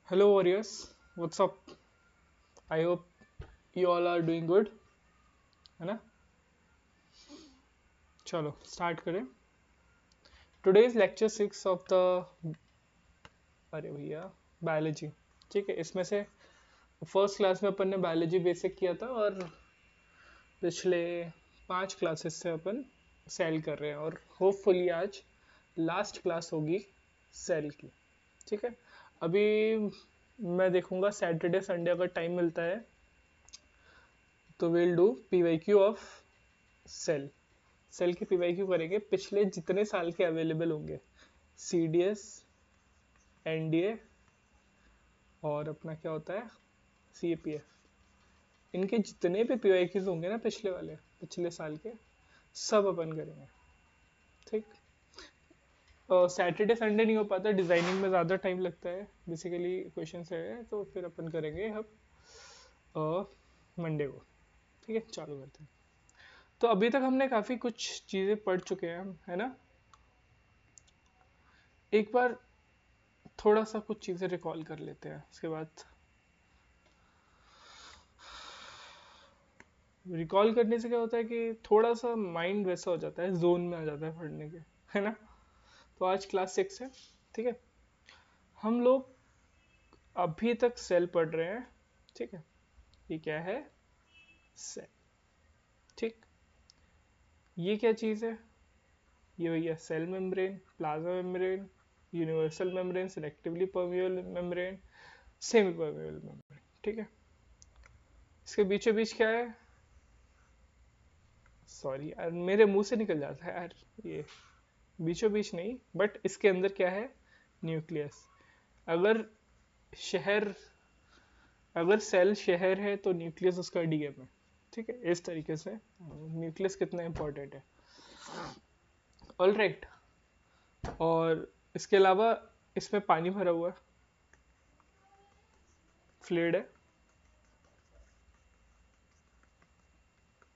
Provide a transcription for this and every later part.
Hello warriors, what's up? I hope you all are doing good, है ना? चलो start करें. Today is lecture 6 of the अरे भैया बायोलॉजी. ठीक है, इसमें से फर्स्ट क्लास में अपन ने बायोलॉजी बेसिक किया था और पिछले 5 क्लासेस से अपन सेल कर रहे हैं और होपफुली आज लास्ट क्लास होगी सेल की. ठीक है, अभी मैं देखूंगा सैटरडे संडे अगर टाइम मिलता है तो will do PYQ of cell. Cell की पीवाईक्यू करेंगे पिछले जितने साल के अवेलेबल होंगे, सीडीएस, एनडीए और अपना क्या होता है सीएपीएफ. इनके जितने भी पीवाईक्यूज होंगे ना पिछले वाले पिछले साल के सब अपन करेंगे. ठीक. सैटरडे संडे नहीं हो पाता, डिजाइनिंग में ज़्यादा टाइम लगता है बेसिकली क्वेश्चन है, तो फिर अपन करेंगे अब मंडे को. ठीक है, चालू करते हैं. तो अभी तक हमने काफ़ी कुछ चीज़ें पढ़ चुके हैं हम, है ना? एक बार थोड़ा सा कुछ चीज़ें रिकॉल कर लेते हैं, उसके बाद रिकॉल करने से क्या होता है कि थोड़ा सा माइंड वैसा हो जाता है, जोन में आ जाता है पढ़ने के, है ना? तो आज क्लास 6 है. ठीक है, हम लोग अभी तक सेल पढ़ रहे हैं. ठीक है, ये क्या है? सेल. ठीक, ये क्या चीज़ है? ये भैया cell membrane, plasma membrane, universal membrane, selectively permeable membrane, semi permeable membrane. ठीक है, इसके बीचों बीच क्या है? सॉरी यार, मेरे मुंह से निकल जाता है यार ये. बीचों बीच नहीं, बट इसके अंदर क्या है? न्यूक्लियस. अगर शहर अगर सेल शहर है तो न्यूक्लियस उसका डीएम है. ठीक है, इस तरीके से न्यूक्लियस कितना इंपॉर्टेंट है. All right. और इसके अलावा इसमें पानी भरा हुआ है, फ्लूइड है.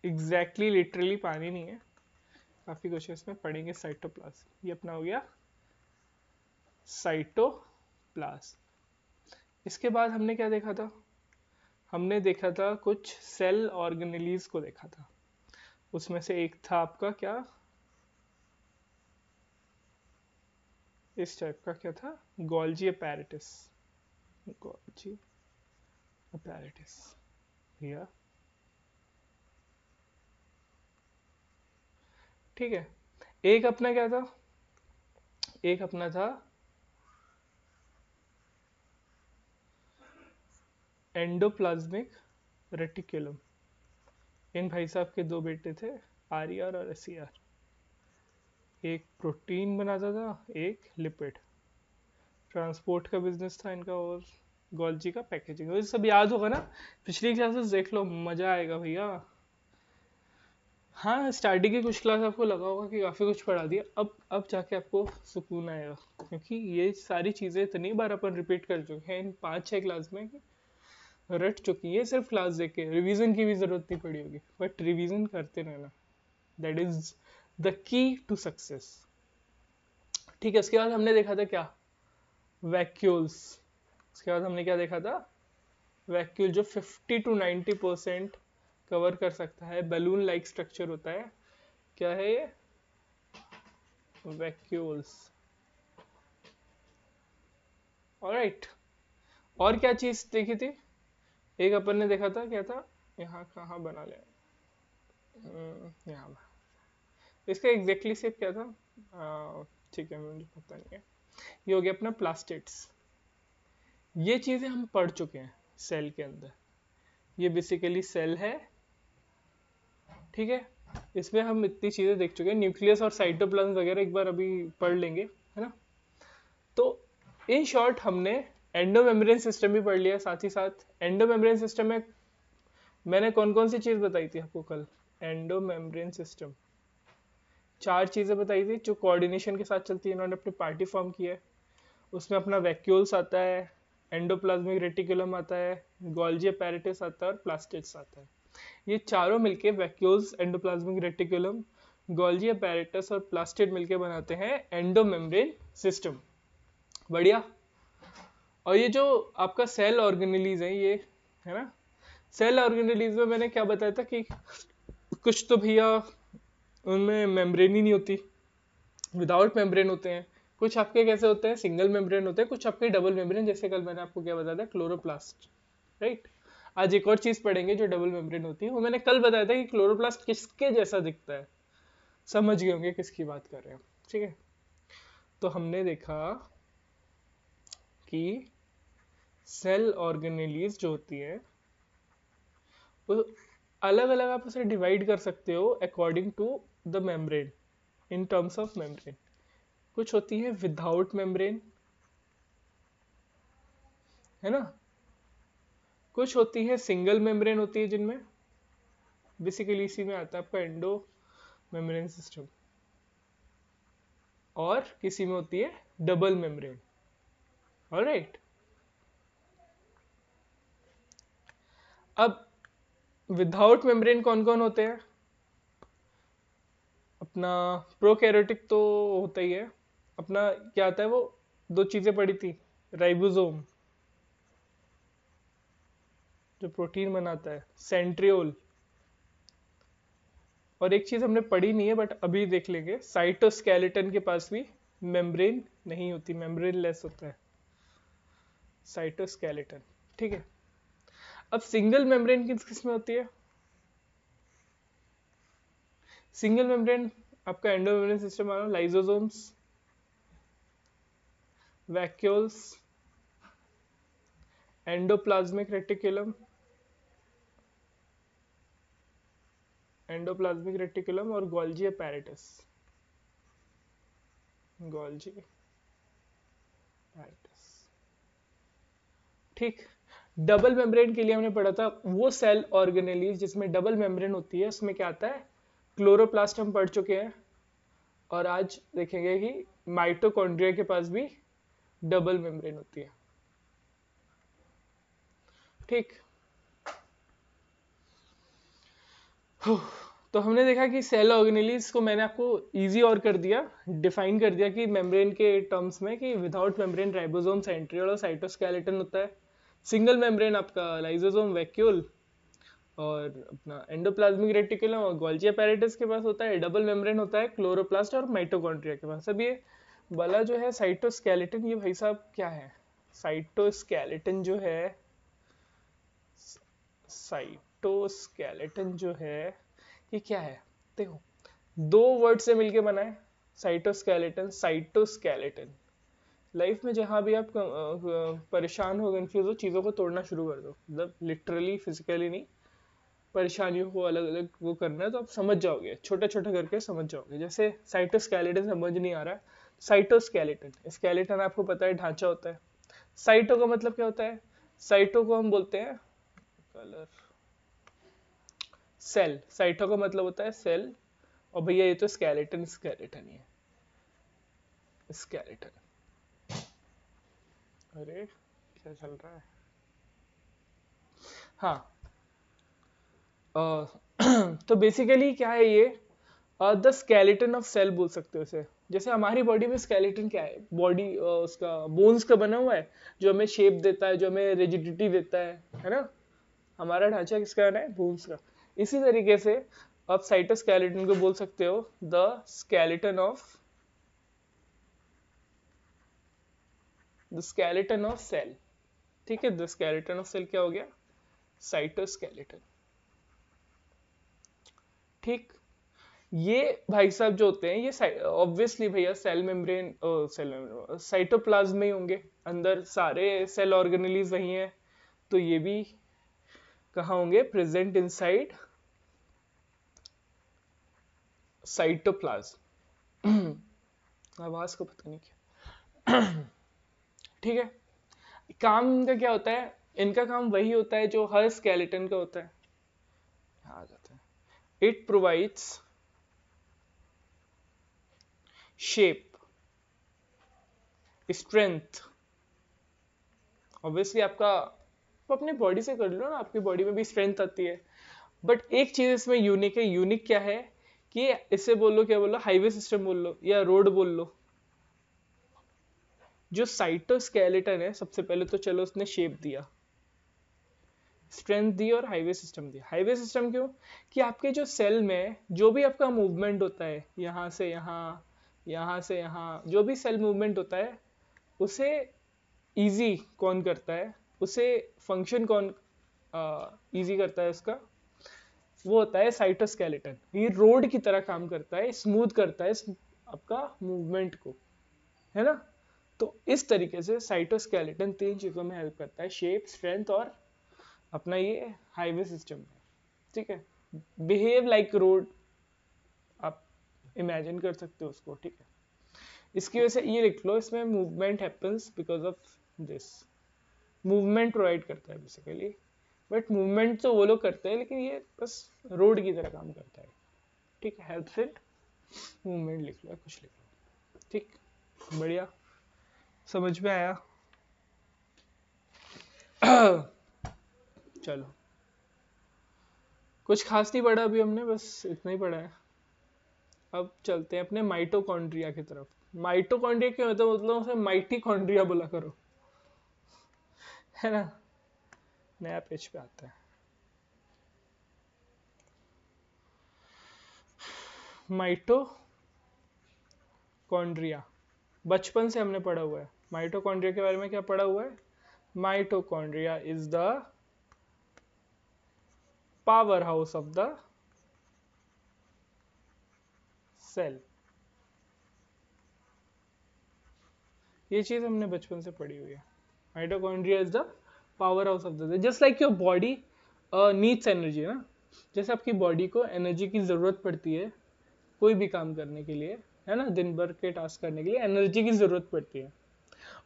एग्जैक्टली लिटरली पानी नहीं है, काफी कुछ है इसमें, पढ़ेंगे. साइटोप्लाज्म, ये अपना हो गया साइटोप्लाज्म. इसके बाद हमने क्या देखा था? हमने देखा था कुछ सेल ऑर्गेनेलीज को देखा था. उसमें से एक था आपका क्या, इस टाइप का क्या था? Golgi apparatus. गोल्जी अपैरेटस भैया. ठीक है, एक अपना क्या था? एक अपना था एंडोप्लाज्मिक रेटिकुलम. इन भाई साहब के दो बेटे थे, आर और एस. एक प्रोटीन बनाता था, एक लिपिड. ट्रांसपोर्ट का बिजनेस था इनका, और गोल्जी का पैकेजिंग. ये सब याद होगा ना? पिछली क्लासेस देख लो, मजा आएगा भैया. हाँ, स्टार्टिंग की कुछ क्लास आपको लगा होगा कि काफ़ी कुछ पढ़ा दिया, अब जाके आपको सुकून आएगा, क्योंकि ये सारी चीज़ें इतनी बार अपन रिपीट कर चुके हैं इन 5-6 क्लास में कि रट चुकी है. सिर्फ क्लास देख के रिवीजन की भी ज़रूरत नहीं पड़ी होगी, बट रिवीजन करते रहना, that is the key to success. ठीक है, उसके बाद हमने देखा था क्या? वैक्यूल्स. उसके बाद हमने क्या देखा था? वैक्यूल जो 50 to 90% कवर कर सकता है, बैलून लाइक स्ट्रक्चर होता है. क्या है ये? वैक्यूल्स. ऑलराइट. और क्या चीज देखी थी? एक अपन ने देखा था, क्या था? यहाँ कहाँ बना लिया, यहाँ. इसका एग्जैक्टली शेप क्या था? ठीक है, मुझे पता नहीं है. ये हो गया अपना प्लास्टिड्स. ये चीजें हम पढ़ चुके हैं सेल के अंदर. ये बेसिकली सेल है. ठीक है, इसमें हम इतनी चीजें देख चुके हैं. न्यूक्लियस और साइटोप्लाज्म वगैरह एक बार अभी पढ़ लेंगे, है ना? तो इन शॉर्ट हमने एंडो मेम्ब्रेन सिस्टम भी पढ़ लिया. साथ ही साथ एंडो मेम्ब्रेन सिस्टम में मैंने कौन कौन सी चीज बताई थी आपको कल? एंडो मेम्ब्रेन सिस्टम 4 चीजें बताई थी जो कोऑर्डिनेशन के साथ चलती है. इन्होंने अपनी पार्टी फॉर्म की है. उसमें अपना वैक्यूल्स आता है, एंडोप्लाज्मिक रेटिकुलम आता है, गोल्जी अपैरेटस आता है और प्लास्टिड्स आता है. ये चारों मिलके, vacuoles, endoplasmic reticulum, Golgi apparatus और प्लास्टिड मिलके बनाते हैं एंडो मेम्ब्रेन सिस्टम. बढ़िया. और ये जो आपका सेल ऑर्गेनेलीज है ये, है ना, सेल ऑर्गेनेलीज में मैंने क्या बताया था कि कुछ तो भैया उनमें मेम्ब्रेन ही नहीं होती, विदाउट मेम्ब्रेन होते हैं। कुछ आपके कैसे होते हैं, सिंगल मेम्ब्रेन होते हैं, कुछ आपके डबल मेम्ब्रेन, जैसे कल मैंने आपको क्या बताया था, क्लोरोप्लास्ट, राइट। आज एक और चीज पढ़ेंगे जो डबल मेम्ब्रेन होती है, वो मैंने कल बताया था कि क्लोरोप्लास्ट किसके जैसा दिखता है, समझ गए होंगे किसकी बात कर रहे हैं, ठीक है। तो हमने देखा कि सेल ऑर्गेनेलीज जो होती है वो अलग अलग आप उसे डिवाइड कर सकते हो according to the membrane, in terms of membrane. कुछ होती है विदाउट मेम्ब्रेन, है ना, कुछ होती है सिंगल मेम्ब्रेन होती है, जिनमें बेसिकली इसी में आता है आपका एंडो मेम्ब्रेन सिस्टम, और किसी में होती है डबल मेम्ब्रेन, ऑलराइट। अब विदाउट मेम्ब्रेन कौन कौन होते हैं, अपना प्रोकैरियोटिक तो होता ही है, अपना क्या आता है वो, दो चीजें पड़ी थी, राइबोसोम जो प्रोटीन बनाता है, सेंट्रियोल, और एक चीज हमने पढ़ी नहीं है बट अभी देख लेंगे, साइटोस्केलेटन के पास भी मेम्ब्रेन नहीं होती, मेम्ब्रेन लेस होता है साइटोस्केलेटन, ठीक है। अब सिंगल मेम्ब्रेन किस किस में होती है, सिंगल मेम्ब्रेन आपका एंडोमेम्ब्रेन सिस्टम आ रहा, lysosomes, vacuoles, endoplasmic reticulum, endoplasmic reticulum और गोल्जी अपैरेटस, गोल्जी अपैरेटस, ठीक। डबल मेम्ब्रेन के लिए हमने पढ़ा था वो सेल ऑर्गेनेलीज जिसमें डबल मेम्ब्रेन होती है, उसमें क्या आता है, क्लोरोप्लास्ट हम पढ़ चुके हैं, और आज देखेंगे कि माइटोकॉन्ड्रिया के पास भी डबल मेम्ब्रेन होती है, ठीक। तो हमने देखा कि सेल ऑर्गेनेलीज को मैंने आपको इजी और कर दिया, डिफाइन कर दिया कि मेम्ब्रेन के टर्म्स में, कि विदाउट मेम्ब्रेन राइबोसोम, सेंट्रियोल और साइटोस्केलेटन होता है, सिंगल मेम्ब्रेन आपका लाइसोसोम, वैक्यूल और अपना एंडोप्लाज्मिक रेटिकुलम और गोल्जी अपैरेटस के पास होता है, डबल मेम्ब्रेन होता है क्लोरोप्लास्ट और माइटोकॉन्ड्रिया के पास। अब ये वाला जो है साइटोस्केलेटन, ये भाई साहब क्या है, साइटोस्केलेटन जो है, साइटोस्केलेटन जो है ये क्या है, देखो दो वर्ड से मिलके बना है, साइटोस्केलेटन, साइटोस्केलेटन। लाइफ में जहां भी आप परेशान हो, कंफ्यूज हो, चीजों को तोड़ना शुरू कर दो, मतलब लिटरली फिजिकली नहीं, परेशानियों को अलग अलग वो करना है तो आप समझ जाओगे, छोटा छोटा करके समझ जाओगे। जैसे साइटोस्केलेटन समझ नहीं आ रहा है, साइटोस्केलेटन, स्केलेटन आपको पता है ढांचा होता है, साइटो का मतलब क्या होता है, साइटो को हम बोलते हैं कलर, सेल, साइटो का मतलब होता है सेल, और भैया ये तो स्केलेटन, स्केलेटन ही है, स्केलेटन। अरे क्या चल रहा है, हाँ। तो बेसिकली क्या है ये, द स्केलेटन ऑफ सेल बोल सकते हो इसे। जैसे हमारी बॉडी में स्केलेटन क्या है, बॉडी उसका बोन्स का बना हुआ है, जो हमें शेप देता है, जो हमें रिजिडिटी देता है ना, हमारा ढांचा किसका बना है, बोन्स का। इसी तरीके से आप साइटोस्केलेटन को बोल सकते हो the skeleton of, the skeleton of cell, ठीक है। द स्केलेटन ऑफ सेल क्या हो गया, साइटोस्केलेटन, ठीक। ये भाई साहब जो होते हैं ये ऑब्वियसली भैया सेल मेम्ब्रेन, सेल साइटोप्लाज्म में ही होंगे, अंदर सारे सेल ऑर्गेनेलीज वही हैं, तो ये भी कहाँ होंगे, प्रेजेंट इनसाइड साइटोप्लाज्म। आवाज को पता नहीं क्या, ठीक है। काम इनका क्या होता है, इनका काम वही होता है जो हर स्केलेटन का होता है, आ जाता है, it provides shape, strength, obviously आपका, आप अपने बॉडी से कर लो ना, आपकी बॉडी में भी स्ट्रेंथ आती है। बट एक चीज इसमें यूनिक है, यूनिक क्या है कि इससे बोल लो, क्या बोल लो, हाईवे सिस्टम बोल लो या रोड बोल लो, जो साइटोस्केलेटन है, सबसे पहले तो चलो उसने शेप दिया, स्ट्रेंथ दी और हाईवे सिस्टम दिया। हाईवे सिस्टम क्यों? कि आपके जो सेल में जो भी आपका मूवमेंट होता है, यहाँ से यहाँ, यहाँ से यहाँ, जो भी सेल मूवमेंट होता है उसे इजी कौन करता है, उसे फंक्शन कौन इजी करता है उसका, वो होता है साइटोस्केलेटन। ये रोड की तरह काम करता है, स्मूथ करता है आपका मूवमेंट को, है ना। तो इस तरीके से साइटोस्केलेटन तीन चीजों में हेल्प करता है, शेप, स्ट्रेंथ और अपना ये हाईवे सिस्टम है, ठीक है। बिहेव लाइक रोड, आप इमेजिन कर सकते हो उसको, ठीक है। इसकी वजह से ये लिख लो, इसमें movement happens because of this, movement provide करता है बेसिकली। बट मूवमेंट तो वो लोग करते हैं, लेकिन ये बस रोड की तरह काम करता है, ठीक है। हेल्प्स इट मूवमेंट लिख लो, कुछ लिख लो, ठीक, बढ़िया, समझ में आया। चलो, कुछ खास नहीं पढ़ा अभी हमने, बस इतना ही पढ़ा है। अब चलते हैं अपने माइटोकॉन्ड्रिया की तरफ। माइटोकॉन्ड्रिया क्यों होता है, मतलब उसे माइटीकॉन्ड्रिया बोला करो, है ना। नया पेज पे आता है। माइटोकॉन्ड्रिया बचपन से हमने पढ़ा हुआ है। माइटोकॉन्ड्रिया के बारे में क्या पढ़ा हुआ है? Mitochondria is the power house of the cell. ये चीज हमने बचपन से पढ़ी हुई है। Mitochondria is the power house of the cell. Just like your body needs energy, ना, जैसे आपकी बॉडी को एनर्जी की जरूरत पड़ती है कोई भी काम करने के लिए, है ना, दिन भर के टास्क करने के लिए एनर्जी की जरूरत पड़ती है।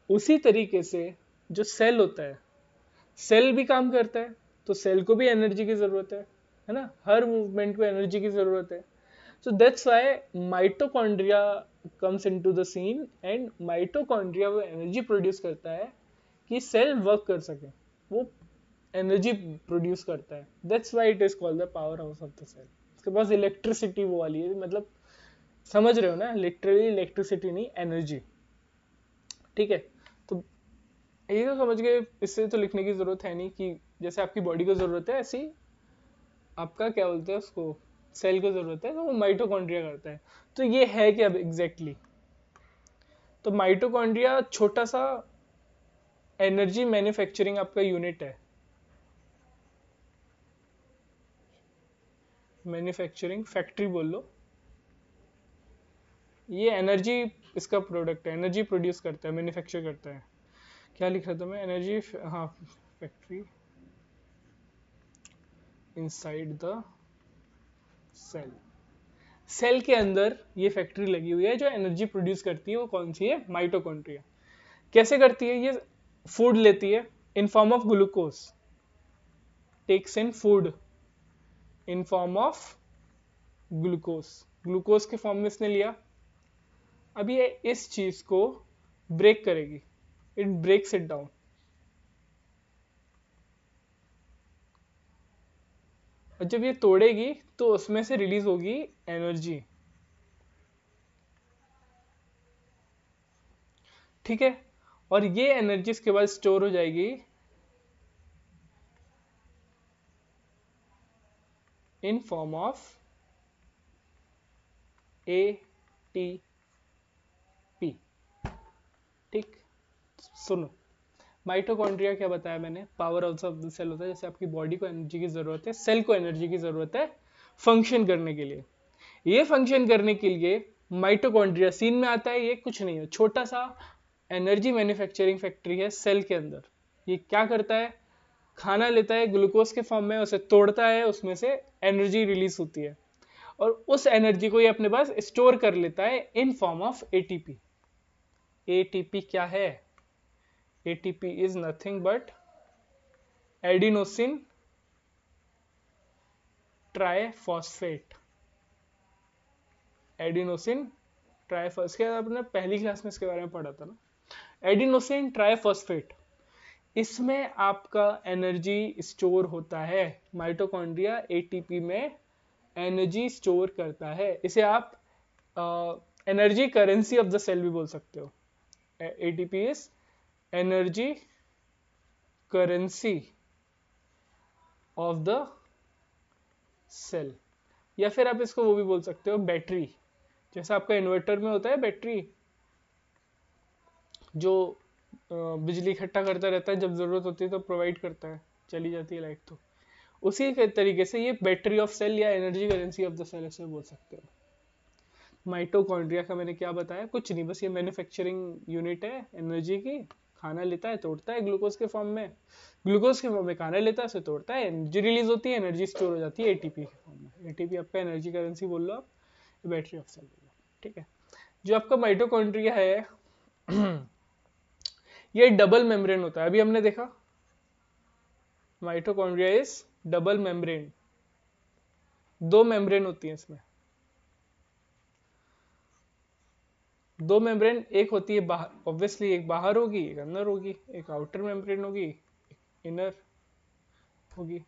उसी तरीके से जो सेल होता है, सेल भी काम करता है, तो सेल को भी एनर्जी की जरूरत है ना, हर मूवमेंट को एनर्जी की जरूरत है। So that's why mitochondria comes into the scene, and mitochondria वो एनर्जी प्रोड्यूस करता है कि सेल वर्क कर सके, वो एनर्जी प्रोड्यूस करता है। That's why it is called the power house of the cell। उसके पास इलेक्ट्रिसिटी वो वाली है, मतलब समझ रहे हो ना, लिटरली इलेक्ट्रिसिटी नहीं, एनर्जी, ठीक है। तो ये तो समझ गए, इससे तो लिखने की जरूरत है नहीं कि जैसे आपकी बॉडी को जरूरत है ऐसी आपका क्या बोलते हैं उसको, सेल को जरूरत है, तो वो माइटोकॉन्ड्रिया करता है। तो ये है क्या एग्जैक्टली? तो माइटोकॉन्ड्रिया छोटा सा एनर्जी मैन्युफैक्चरिंग आपका यूनिट है, मैन्युफैक्चरिंग फैक्ट्री बोल लो। ये एनर्जी इसका प्रोडक्ट है, एनर्जी प्रोड्यूस करता है, मैन्युफैक्चर करता है। क्या लिख रहा था मैं, एनर्जी, हाँ, factory inside the cell. Cell के अंदर ये फैक्ट्री लगी हुई है जो एनर्जी प्रोड्यूस करती है, वो कौन सी है? माइटोकॉन्ड्रिया। कैसे करती है? ये फूड लेती है in form of glucose, takes in food in form of glucose, glucose के फॉर्म में इसने लिया। अब ये इस चीज को ब्रेक करेगी, इट ब्रेक्स इट डाउन। और जब ये तोड़ेगी तो उसमें से रिलीज होगी एनर्जी, ठीक है। और ये एनर्जी इसके बाद स्टोर हो जाएगी इन फॉर्म ऑफ ATP, ठीक। सुनो, माइटोकॉन्ड्रिया क्या बताया मैंने, power house of the cell होता है। जैसे आपकी बॉडी को एनर्जी की जरूरत है, सेल को एनर्जी की जरूरत है फंक्शन करने के लिए। ये फंक्शन करने के लिए माइटोकॉन्ड्रिया सीन में आता है। ये कुछ नहीं है, छोटा सा एनर्जी मैन्युफैक्चरिंग फैक्ट्री है सेल के अंदर। ये क्या करता है? खाना लेता है ग्लूकोज के फॉर्म में, उसे तोड़ता है, उसमें से एनर्जी रिलीज होती है, और उस एनर्जी को ये अपने पास स्टोर कर लेता है in form of ATP. ATP क्या है? ATP is nothing but adenosine triphosphate. Adenosine triphosphate, आपने पहली क्लास में इसके बारे में पढ़ा था ना, एडिनोसिन ट्राइफॉस्फेट। इसमें आपका एनर्जी स्टोर होता है। माइटोकॉन्ड्रिया एटीपी में एनर्जी स्टोर करता है। इसे आप energy currency of the cell भी बोल सकते हो। ATP is energy currency of the cell, या फिर आप इसको वो भी बोल सकते हो बैटरी। जैसा आपका इन्वर्टर में होता है बैटरी, जो बिजली इकट्ठा करता रहता है, जब जरूरत होती है तो प्रोवाइड करता है, चली जाती है लाइट तो उसी के तरीके से ये बैटरी ऑफ सेल या energy currency of the cell ऐसे बोल सकते हो। माइटोकॉन्ड्रिया का मैंने क्या बताया, कुछ नहीं, बस ये मैन्युफैक्चरिंग यूनिट है एनर्जी की। खाना लेता है, तोड़ता है ग्लूकोज के फॉर्म में, ग्लूकोज के फॉर्म में खाना लेता है, उसे तोड़ता है, एनर्जी रिलीज होती है, एनर्जी स्टोर हो जाती है एटीपी के फॉर्म में। एटीपी आपका एनर्जी करेंसी बोल लो, आप बैटरी ऑफ सेल बोल लो, ठीक है। जो आपका माइटोकॉन्ड्रिया है ये डबल मेम्ब्रेन होता है, अभी हमने देखा माइटोकॉन्ड्रिया इज डबल मेम्ब्रेन, दो मेम्ब्रेन होती है इसमें, दो मेम्ब्रेन, एक होती है बाहर, ऑब्वियसली एक बाहर होगी एक अंदर होगी, एक आउटर मेम्ब्रेन होगी एक इनर होगी।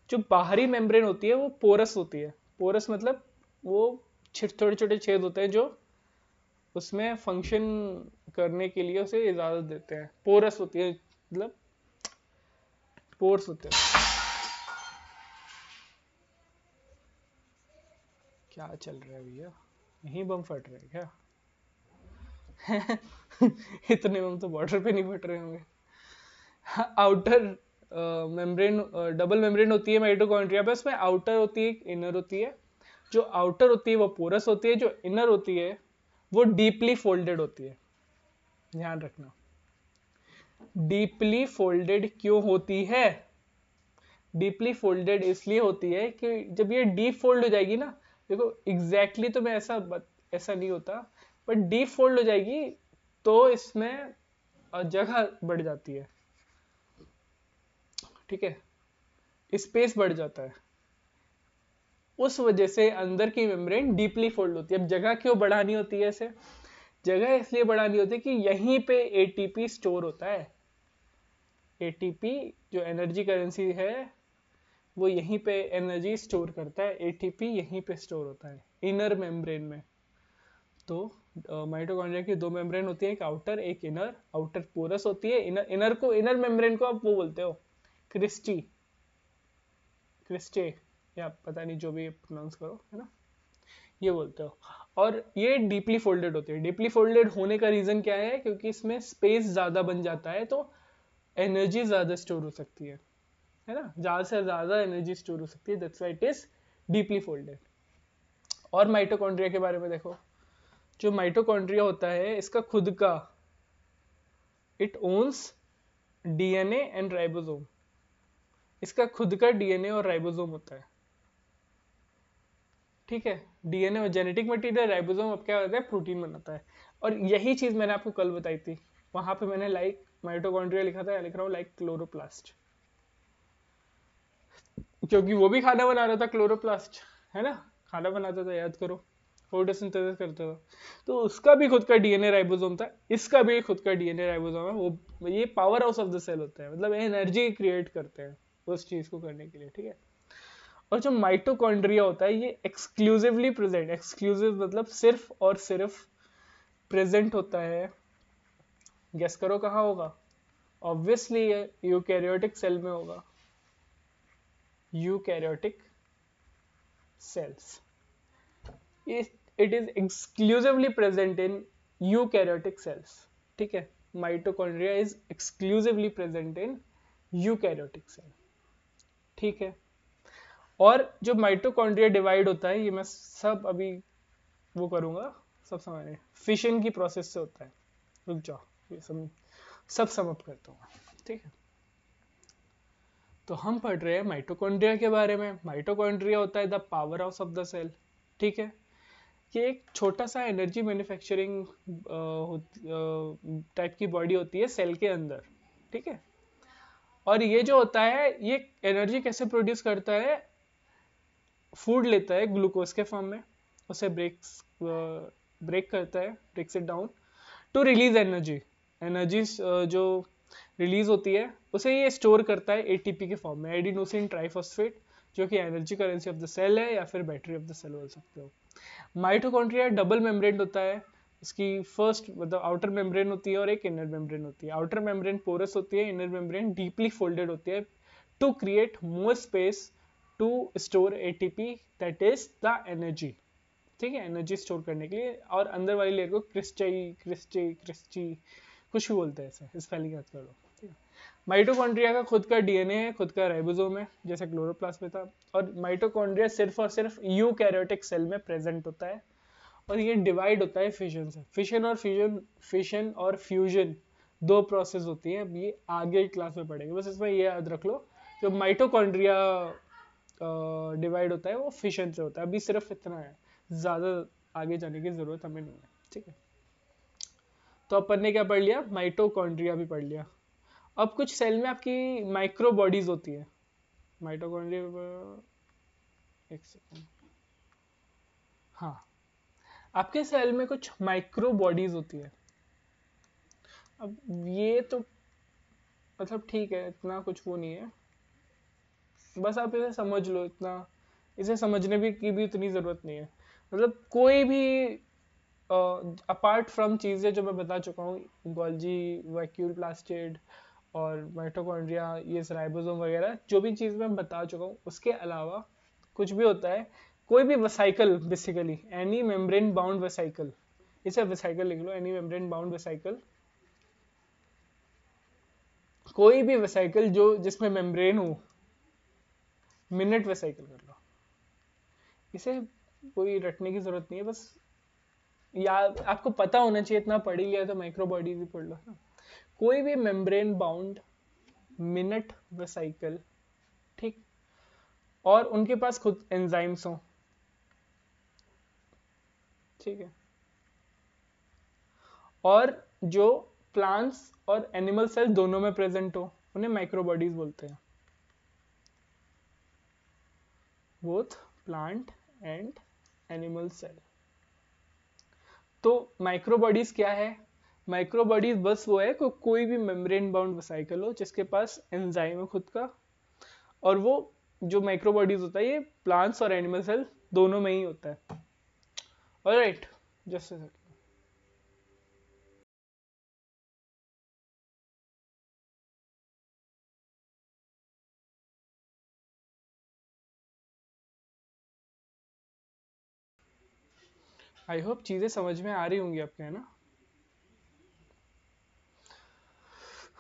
जो बाहरी मेम्ब्रेन होती है वो पोरस होती है, पोरस मतलब वो छोटे छोटे छेद होते हैं जो उसमें फंक्शन करने के लिए उसे इजाजत देते हैं, पोरस होती है, मतलब पोर्स होते हैं। क्या चल रहा है भैया, यहीं बम फट रहे हैं क्या? इतने बम तो बॉर्डर पे नहीं फट रहे होंगे। आउटर मेम्ब्रेन, डबल मेम्ब्रेन होती है माइटोकॉन्ड्रिया पे, उसमें आउटर होती है इनर होती है। जो आउटर होती है वो पोरस होती है, जो इनर होती है वो डीपली फोल्डेड होती है। ध्यान रखना, डीपली फोल्डेड क्यों होती है? डीपली फोल्डेड इसलिए होती है कि जब ये डीप फोल्ड हो जाएगी ना, देखो एग्जैक्टली तो मैं ऐसा नहीं होता, बट डीप फोल्ड हो जाएगी तो इसमें जगह बढ़ जाती है, ठीक है, स्पेस बढ़ जाता है, उस वजह से अंदर की मेम्ब्रेन डीपली फोल्ड होती है। अब जगह क्यों बढ़ानी होती है इसे? जगह इसलिए बढ़ानी होती है कि यहीं पे एटीपी स्टोर होता है। एटीपी जो एनर्जी करेंसी है वो यहीं पे एनर्जी स्टोर करता है, एटीपी यहीं पे स्टोर होता है इनर मेम्ब्रेन में। तो माइटोकॉन्ड्रिया की दो मेम्ब्रेन होती है, एक आउटर एक इनर। आउटर पोरस होती है, इनर मेम्ब्रेन को आप वो बोलते हो क्रिस्टी, क्रिस्टे, या पता नहीं जो भी प्रोनाउंस करो, है ना, ये बोलते हो। और ये डीपली फोल्डेड होती है। डीपली फोल्डेड होने का रीजन क्या है? क्योंकि इसमें स्पेस ज्यादा बन जाता है तो एनर्जी ज्यादा स्टोर हो सकती है ना, ज्यादा से ज्यादा एनर्जी स्टोर हो सकती है, that's why it is deeply folded. और माइटोकॉन्ड्रिया के बारे में देखो, जो माइटोकॉन्ड्रिया होता है इसका खुद का, it owns DNA and ribosome, इसका खुद का डीएनए और राइबोसोम होता है, ठीक है। डीएनए और जेनेटिक मटेरियल, राइबोसोम अब क्या होता है, प्रोटीन बनाता है। और यही चीज मैंने आपको कल बताई थी, वहां पे मैंने लाइक माइटोकॉन्ड्रिया लिखा था, लिख रहा हूँ लाइक क्लोरोप्लास्ट, क्योंकि वो भी खाना बना रहा था क्लोरोप्लास्ट, है ना, खाना बनाता था, याद करो, फोटोसिंथेसिस करता था, तो उसका भी खुद का डीएनए राइबोसोम था, इसका भी खुद का डीएनए राइबोसोम है। वो ये power house of the cell होता है, मतलब एनर्जी क्रिएट करते हैं उस चीज को करने के लिए, ठीक है। और जो माइटोकॉन्ड्रिया होता है ये एक्सक्लूसिवली प्रेजेंट, एक्सक्लूसिव मतलब सिर्फ और सिर्फ प्रेजेंट होता है, गेस करो कहाँ होगा? ऑब्वियसली ये यूकैरियोटिक सेल में होगा, eukaryotic cells. It is exclusively present in eukaryotic cells, ठीक है। Mitochondria is exclusively present in eukaryotic cell, ठीक है। और जो माइटोकॉन्ड्रिया डिवाइड होता है, ये मैं सब अभी वो करूंगा, सब समझ, फिशन की प्रोसेस से होता है, रुक जाओ, ये सब समअप करता हूँ, ठीक है। तो हम पढ़ रहे हैं माइटोकॉन्ड्रिया के बारे में। माइटोकॉन्ड्रिया होता है the power house of the cell, ठीक है। ये एक छोटा सा एनर्जी मैन्युफैक्चरिंग टाइप की बॉडी होती है सेल के अंदर, ठीक है। और ये जो होता है ये एनर्जी कैसे प्रोड्यूस करता है? फूड लेता है ग्लूकोज के फॉर्म में, उसे ब्रेक करता है, breaks it down to release energy. Energy जो रिलीज होती है उसे ये स्टोर करता है एटीपी के फॉर्म में, एडिनोसिन ट्राइफॉस्फेट, जो कि energy currency of the cell है, या फिर बैटरी ऑफ द सेल बोल सकते हो। माइटोकॉन्ड्रिया डबल मेम्ब्रेन होता है, इसकी फर्स्ट मतलब आउटर मेम्ब्रेन होती है और एक इनर मेम्ब्रेन होती है. आउटर मेम्ब्रेन पोरस होती है, इनर मेम्ब्रेन डीपली फोल्डेड होती है to create more space to store ATP that is the energy. ठीक है, एनर्जी स्टोर करने के लिए. और अंदर वाली लेयर को क्रिस्ची कुछ भी बोलते हैं, ऐसे स्पेलिंग याद कर लो. ठीक है. माइटोकॉन्ड्रिया का खुद का डीएनए है, खुद का राइबोसोम है जैसे क्लोरोप्लास्ट में था. और माइटोकॉन्ड्रिया सिर्फ और सिर्फ यूकैरियोटिक सेल में प्रेजेंट होता है और ये डिवाइड होता है फिशन से. फिशन और फ्यूजन दो प्रोसेस होती है. अब ये आगे क्लास में पढ़ेंगे, बस इसमें ये याद रख लो. जो माइटोकॉन्ड्रिया डिवाइड होता है वो फिशन से होता है. अभी सिर्फ इतना है, ज्यादा आगे जाने की जरूरत हमें नहीं है. ठीक है, तो अपन ने क्या पढ़ लिया, माइटोकॉन्ड्रिया भी पढ़ लिया. अब कुछ सेल में आपकी माइक्रो बॉडीज होती है. माइटोकॉन्ड्रिया, एक सेकेंड. हाँ, आपके सेल में कुछ माइक्रो बॉडीज होती है. अब ये तो मतलब ठीक है, इतना कुछ वो नहीं है, बस आप इसे समझ लो. इतना इसे समझने भी की भी इतनी जरूरत नहीं है. मतलब कोई भी अपार्ट फ्रॉम चीजें जो मैं बता चुका हूँ, गोल्जी, वैक्यूल प्लास्टिड और माइटोकॉन्ड्रिया, ये राइबोसोम वगैरह, जो भी चीज मैं बता चुका हूँ, उसके अलावा कुछ भी होता है. कोई भी vesicle, basically any membrane bound vesicle, इसे वेसाइकल लिख लो, एनी मेम्ब्रेन बाउंड वेसाइकल. कोई भी वेसाइकल जो जिसमें मेम्ब्रेन हो, मिनट वेसाइकल कर लो. इसे कोई रटने की जरूरत नहीं है, बस याद आपको पता होना चाहिए. इतना पढ़ ही लिया तो माइक्रो बॉडीज भी पढ़ लो ना. कोई भी मेम्ब्रेन बाउंड मिनट वेसाइकल, ठीक, और उनके पास खुद एंजाइम्स हो. ठीक है, और जो प्लांट्स और एनिमल सेल दोनों में प्रेजेंट हो, उन्हें माइक्रो बॉडीज बोलते हैं. Both plant and animal cell. तो माइक्रो बॉडीज क्या है? माइक्रो बॉडीज बस वो है कोई भी मेम्ब्रेन बाउंड वेसिकल हो जिसके पास एंजाइम है खुद का, और वो जो माइक्रो बॉडीज होता है ये प्लांट्स और एनिमल सेल दोनों में ही होता है. ऑलराइट, जस्ट आई होप चीजें समझ में आ रही होंगी आपके, है ना.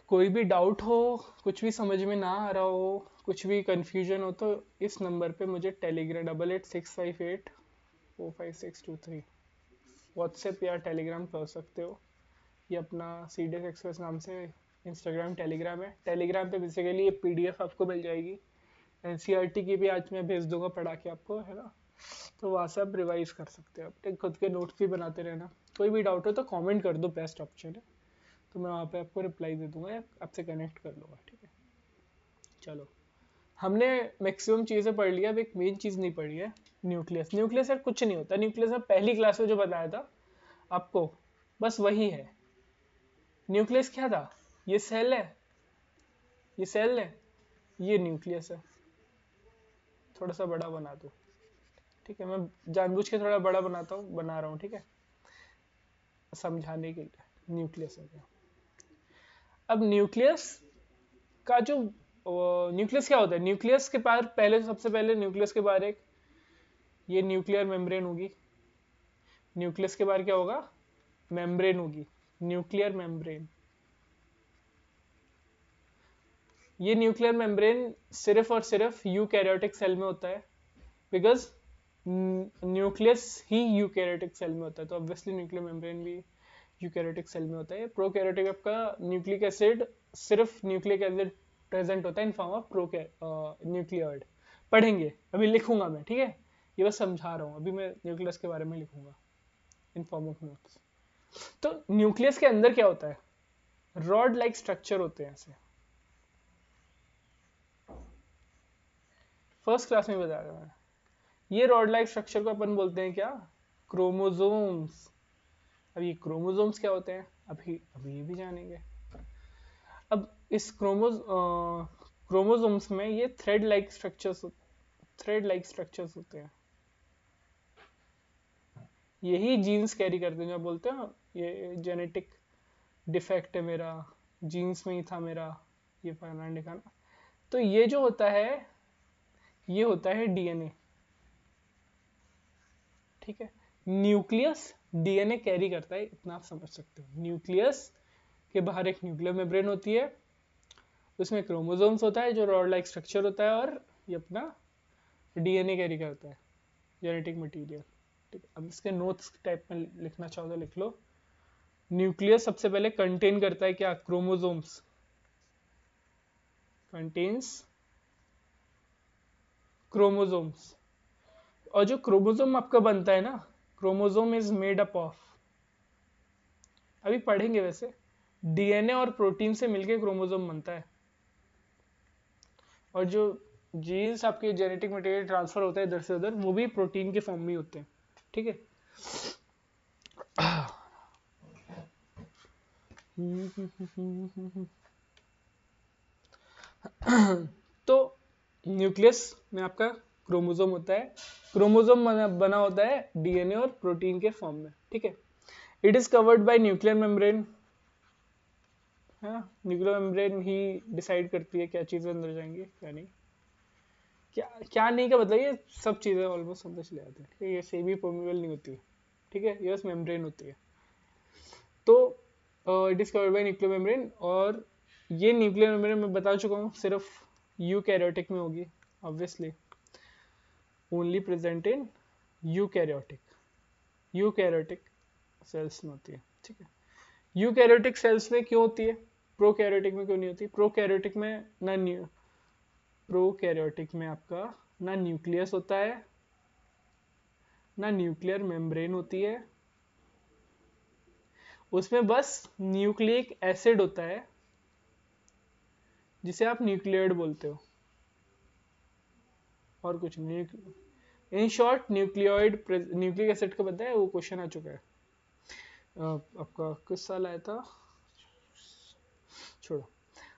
कोई भी डाउट हो, कुछ भी समझ में ना आ रहा हो, कुछ भी कंफ्यूजन हो, तो इस नंबर पे मुझे टेलीग्राम 8865845623 व्हाट्सएप या टेलीग्राम कर सकते हो. ये अपना सीडीएस एक्सप्रेस नाम से इंस्टाग्राम टेलीग्राम है. टेलीग्राम पे बेसिकली ये पीडीएफ आपको मिल जाएगी. एनसीईआरटी की भी आज मैं भेज दूंगा पढ़ा के आपको, है ना. तो वहाँ से आप रिवाइज कर सकते हो, आप खुद के नोट्स भी बनाते रहना. कोई भी डाउट हो तो कमेंट कर दो, बेस्ट ऑप्शन है. तो मैं वहाँ पे आपको रिप्लाई दे दूंगा या आपसे कनेक्ट कर लूँगा. ठीक है, चलो. हमने मैक्सिमम चीज़ें पढ़ लिया. अब एक मेन चीज़ नहीं पढ़ी है, न्यूक्लियस. न्यूक्लियस यार कुछ नहीं होता. न्यूक्लियस में पहली क्लास में जो बताया था आपको, बस वही है. न्यूक्लियस क्या था? ये सेल है, ये सेल है, ये न्यूक्लियस है. थोड़ा सा बड़ा बना दो. ठीक है, मैं जानबूझ के थोड़ा बड़ा बना रहा हूँ. ठीक है, समझाने के लिए न्यूक्लियस है क्या. अब न्यूक्लियस का जो न्यूक्लियस क्या होता है? न्यूक्लियस के पार पहले, सबसे पहले न्यूक्लियस के बाहर एक ये न्यूक्लियर मेम्ब्रेन होगी. न्यूक्लियस के बाहर क्या होगा? मेम्ब्रेन होगी, न्यूक्लियर मेम्ब्रेन. ये न्यूक्लियर मेम्ब्रेन सिर्फ और सिर्फ यूकैरियोटिक सेल में होता है, बिकॉज न्यूक्लियस ही यूकैरियोटिक सेल में होता है. तो ऑब्वियसली न्यूक्लियर मेम्ब्रेन भी यूकैरियोटिक सेल में होता है. प्रोकैरियोटिक आपका न्यूक्लिक एसिड, सिर्फ न्यूक्लिक एसिड प्रेजेंट होता है इन फॉर्म ऑफ न्यूक्लियोइड. पढ़ेंगे, अभी लिखूंगा मैं. ठीक है, ये बस समझा रहा हूँ. अभी मैं न्यूक्लियस के बारे में लिखूंगा इन फॉर्म ऑफ नोट्स. तो न्यूक्लियस के अंदर क्या होता है? रॉड लाइक स्ट्रक्चर होते हैं ऐसे. फर्स्ट क्लास में बताया था मैंने. ये रॉड लाइक स्ट्रक्चर को अपन बोलते हैं क्या? क्रोमोसोम्स. अब ये क्रोमोसोम्स क्या होते हैं, अभी अभी ये भी जानेंगे. अब इस क्रोमोसोम्स में ये थ्रेड लाइक स्ट्रक्चर्स होते हैं. यही जीन्स कैरी करते हैं, जो आप बोलते हैं ये जेनेटिक डिफेक्ट है मेरा, जीन्स में ही था मेरा ये फलाना ढिकाना। तो ये जो होता है ये होता है डीएनए, ठीक है। न्यूक्लियस डीएनए कैरी करता है, इतना आप समझ सकते हो। न्यूक्लियस के बाहर एक न्यूक्लियर मेम्ब्रेन होती है, उसमें क्रोमोसोम्स होता है जो रॉड लाइक स्ट्रक्चर होता है, और ये अपना डीएनए कैरी करता है, जेनेटिक मटेरियल, ठीक है। अब इसके नोट्स टाइप में लिखना चाहो तो लिख लो। न्यूक्लियस सबसे पहले कंटेन करता है क्या, क्रोमोसोम्स, कंटेन्स क्रोमोसोम्स। और जो क्रोमोसोम आपका बनता है ना, chromosome is made up of, अभी पढ़ेंगे वैसे, डीएनए और प्रोटीन से मिलके क्रोमोसोम बनता है। और जो जीन्स आपके जेनेटिक मटेरियल ट्रांसफर होता है इधर से उधर, वो भी प्रोटीन के फॉर्म में होते हैं, ठीक है। तो न्यूक्लियस में आपका क्रोमोसोम होता है, क्रोमोसोम बना होता है डीएनए और प्रोटीन के फॉर्म में, ठीक है। It is covered by nuclear membrane, है ना। न्यूक्लियर मेम्ब्रेन ही डिसाइड करती है क्या चीजें अंदर जाएंगी क्या नहीं, क्या क्या नहीं का मतलब, ये सब चीजें ऑलमोस्ट समझ चले जाते हैं, ठीक है। ये सेमी परमेबल नहीं होती है, ठीक है, ये बस मेम्ब्रेन होती है। तो it is covered by nuclear membrane, और ये न्यूक्लियर मेम्ब्रेन मैं बता चुका हूँ सिर्फ यूकैरियोटिक में होगी, obviously only present in eukaryotic, eukaryotic cells में होती है, ठीक है। यूकैरियोटिक सेल्स में क्यों होती है, प्रोकैरियोटिक में क्यों नहीं होती। प्रोकैरियोटिक में ना प्रोकैरियोटिक में आपका ना न्यूक्लियस होता है, ना न्यूक्लियर मेम्ब्रेन होती है, उसमें बस न्यूक्लिक एसिड होता है जिसे आप न्यूक्लियोइड बोलते हो, और कुछ नहीं। In short nucleoid, nucleic acid का पता है, वो क्वेश्चन आ चुका है आपका किस साल आया था, छोड़ो।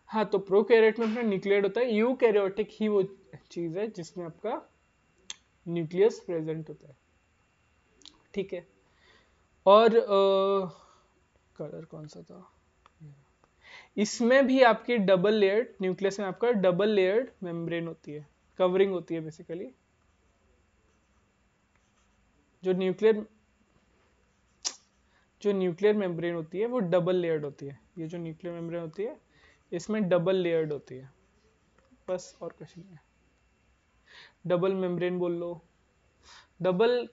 हाँ, तो प्रोकैरियोट में अपना न्यूक्लियोइड होता है, यूकैरियोटिक ही वो चीज है जिसमें आपका न्यूक्लियस प्रेजेंट होता है, ठीक है। और कलर कौन सा था, इसमें भी आपकी डबल लेयर्ड, न्यूक्लियस में आपका डबल लेयर्ड मेम्ब्रेन होती है, कवरिंग होती है बेसिकली। जो न्यूक्लियर मेम्ब्रेन होती है वो डबल लेयर्ड होती है, ये जो न्यूक्लियर मेम्ब्रेन होती है इसमें डबल लेयर्ड होती है, बस और कुछ नहीं है। डबल मेम्ब्रेन बोल लो, डबल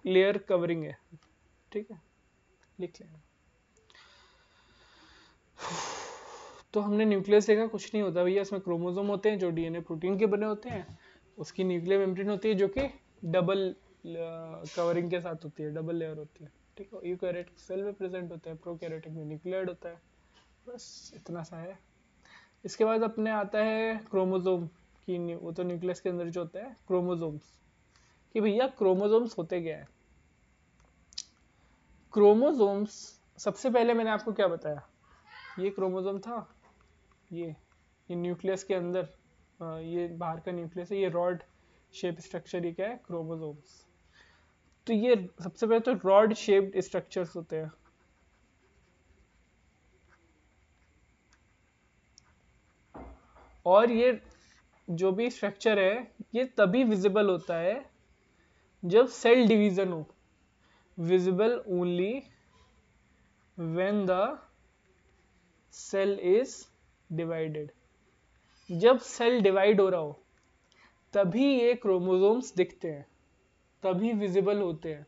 लेयर कवरिंग है, ठीक है, लिख लेना। तो हमने न्यूक्लियस देखा, कुछ नहीं होता भैया, इसमें क्रोमोसोम होते हैं जो डीएनए प्रोटीन के बने होते हैं, उसकी न्यूक्लियर मेम्ब्रेन होती है जो कि डबल कवरिंग के साथ होती है, डबल लेयर होती है, ठीक है। यूकैरियोटिक सेल में प्रेजेंट होता है, प्रोकैरियोटिक में न्यूक्लियर्ड होता है, बस इतना सा है। इसके बाद अपने आता है क्रोमोसोम की, वो तो न्यूक्लियस के अंदर जो होता है क्रोमोसोम्स, कि भैया क्रोमोसोम्स होते क्या है। क्रोमोसोम्स, सबसे पहले मैंने आपको क्या बताया, ये क्रोमोसोम था, ये न्यूक्लियस के अंदर, ये बाहर का न्यूक्लियस है, ये रॉड शेप स्ट्रक्चर, ये क्या है, क्रोमोसोम्स। तो ये सबसे पहले तो रॉड शेप्ड स्ट्रक्चर्स होते हैं, और ये जो भी स्ट्रक्चर है ये तभी विजिबल होता है जब सेल डिवीजन हो, visible only when the cell is divided. जब सेल डिवाइड हो रहा हो तभी ये क्रोमोसोम्स दिखते हैं, तभी विजिबल होते हैं।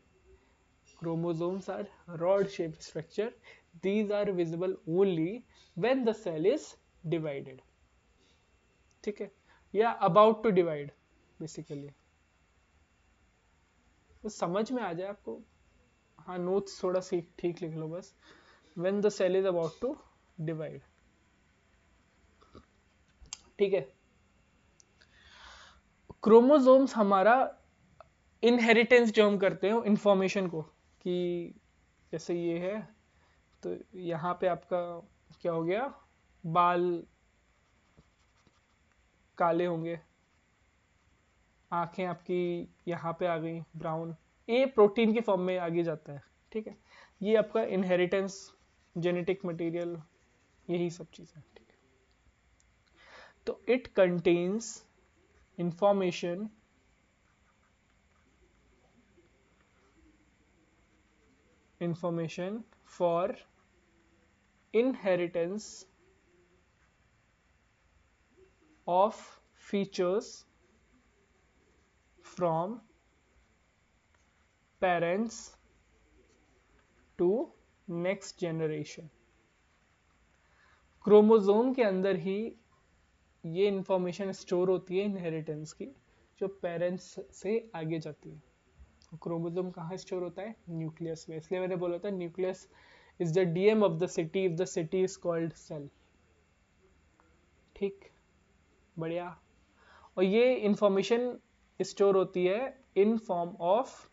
Chromosomes are rod-shaped structure. These are visible only when the cell is divided. ठीक है, या about to divide basically, तो समझ में आ जाए आपको। हाँ, नोट्स थोड़ा ठीक लिख लो बस। When the cell is about to divide, ठीक है। क्रोमोसोम्स हमारा इनहेरिटेंस जो हम करते हैं इंफॉर्मेशन को, कि जैसे ये है तो यहाँ पे आपका क्या हो गया, बाल काले होंगे, आंखें आपकी यहाँ पे आ गई ब्राउन, ये प्रोटीन के फॉर्म में आगे जाता है, ठीक है। ये आपका इनहेरिटेंस, जेनेटिक मटेरियल, यही सब चीज़ें, ठीक है। तो it contains information for inheritance of features from parents to next generation। Chromosome के अंदर ही ये इंफॉर्मेशन स्टोर होती है इनहेरिटेंस की, जो पेरेंट्स से आगे जाती है। क्रोमोसोम कहाँ स्टोर होता है? न्यूक्लियस में। इसलिए मैंने बोला था nucleus is the DM of the city if the city is called cell. ठीक, बढ़िया। और ये इंफॉर्मेशन स्टोर होती है इन फॉर्म ऑफ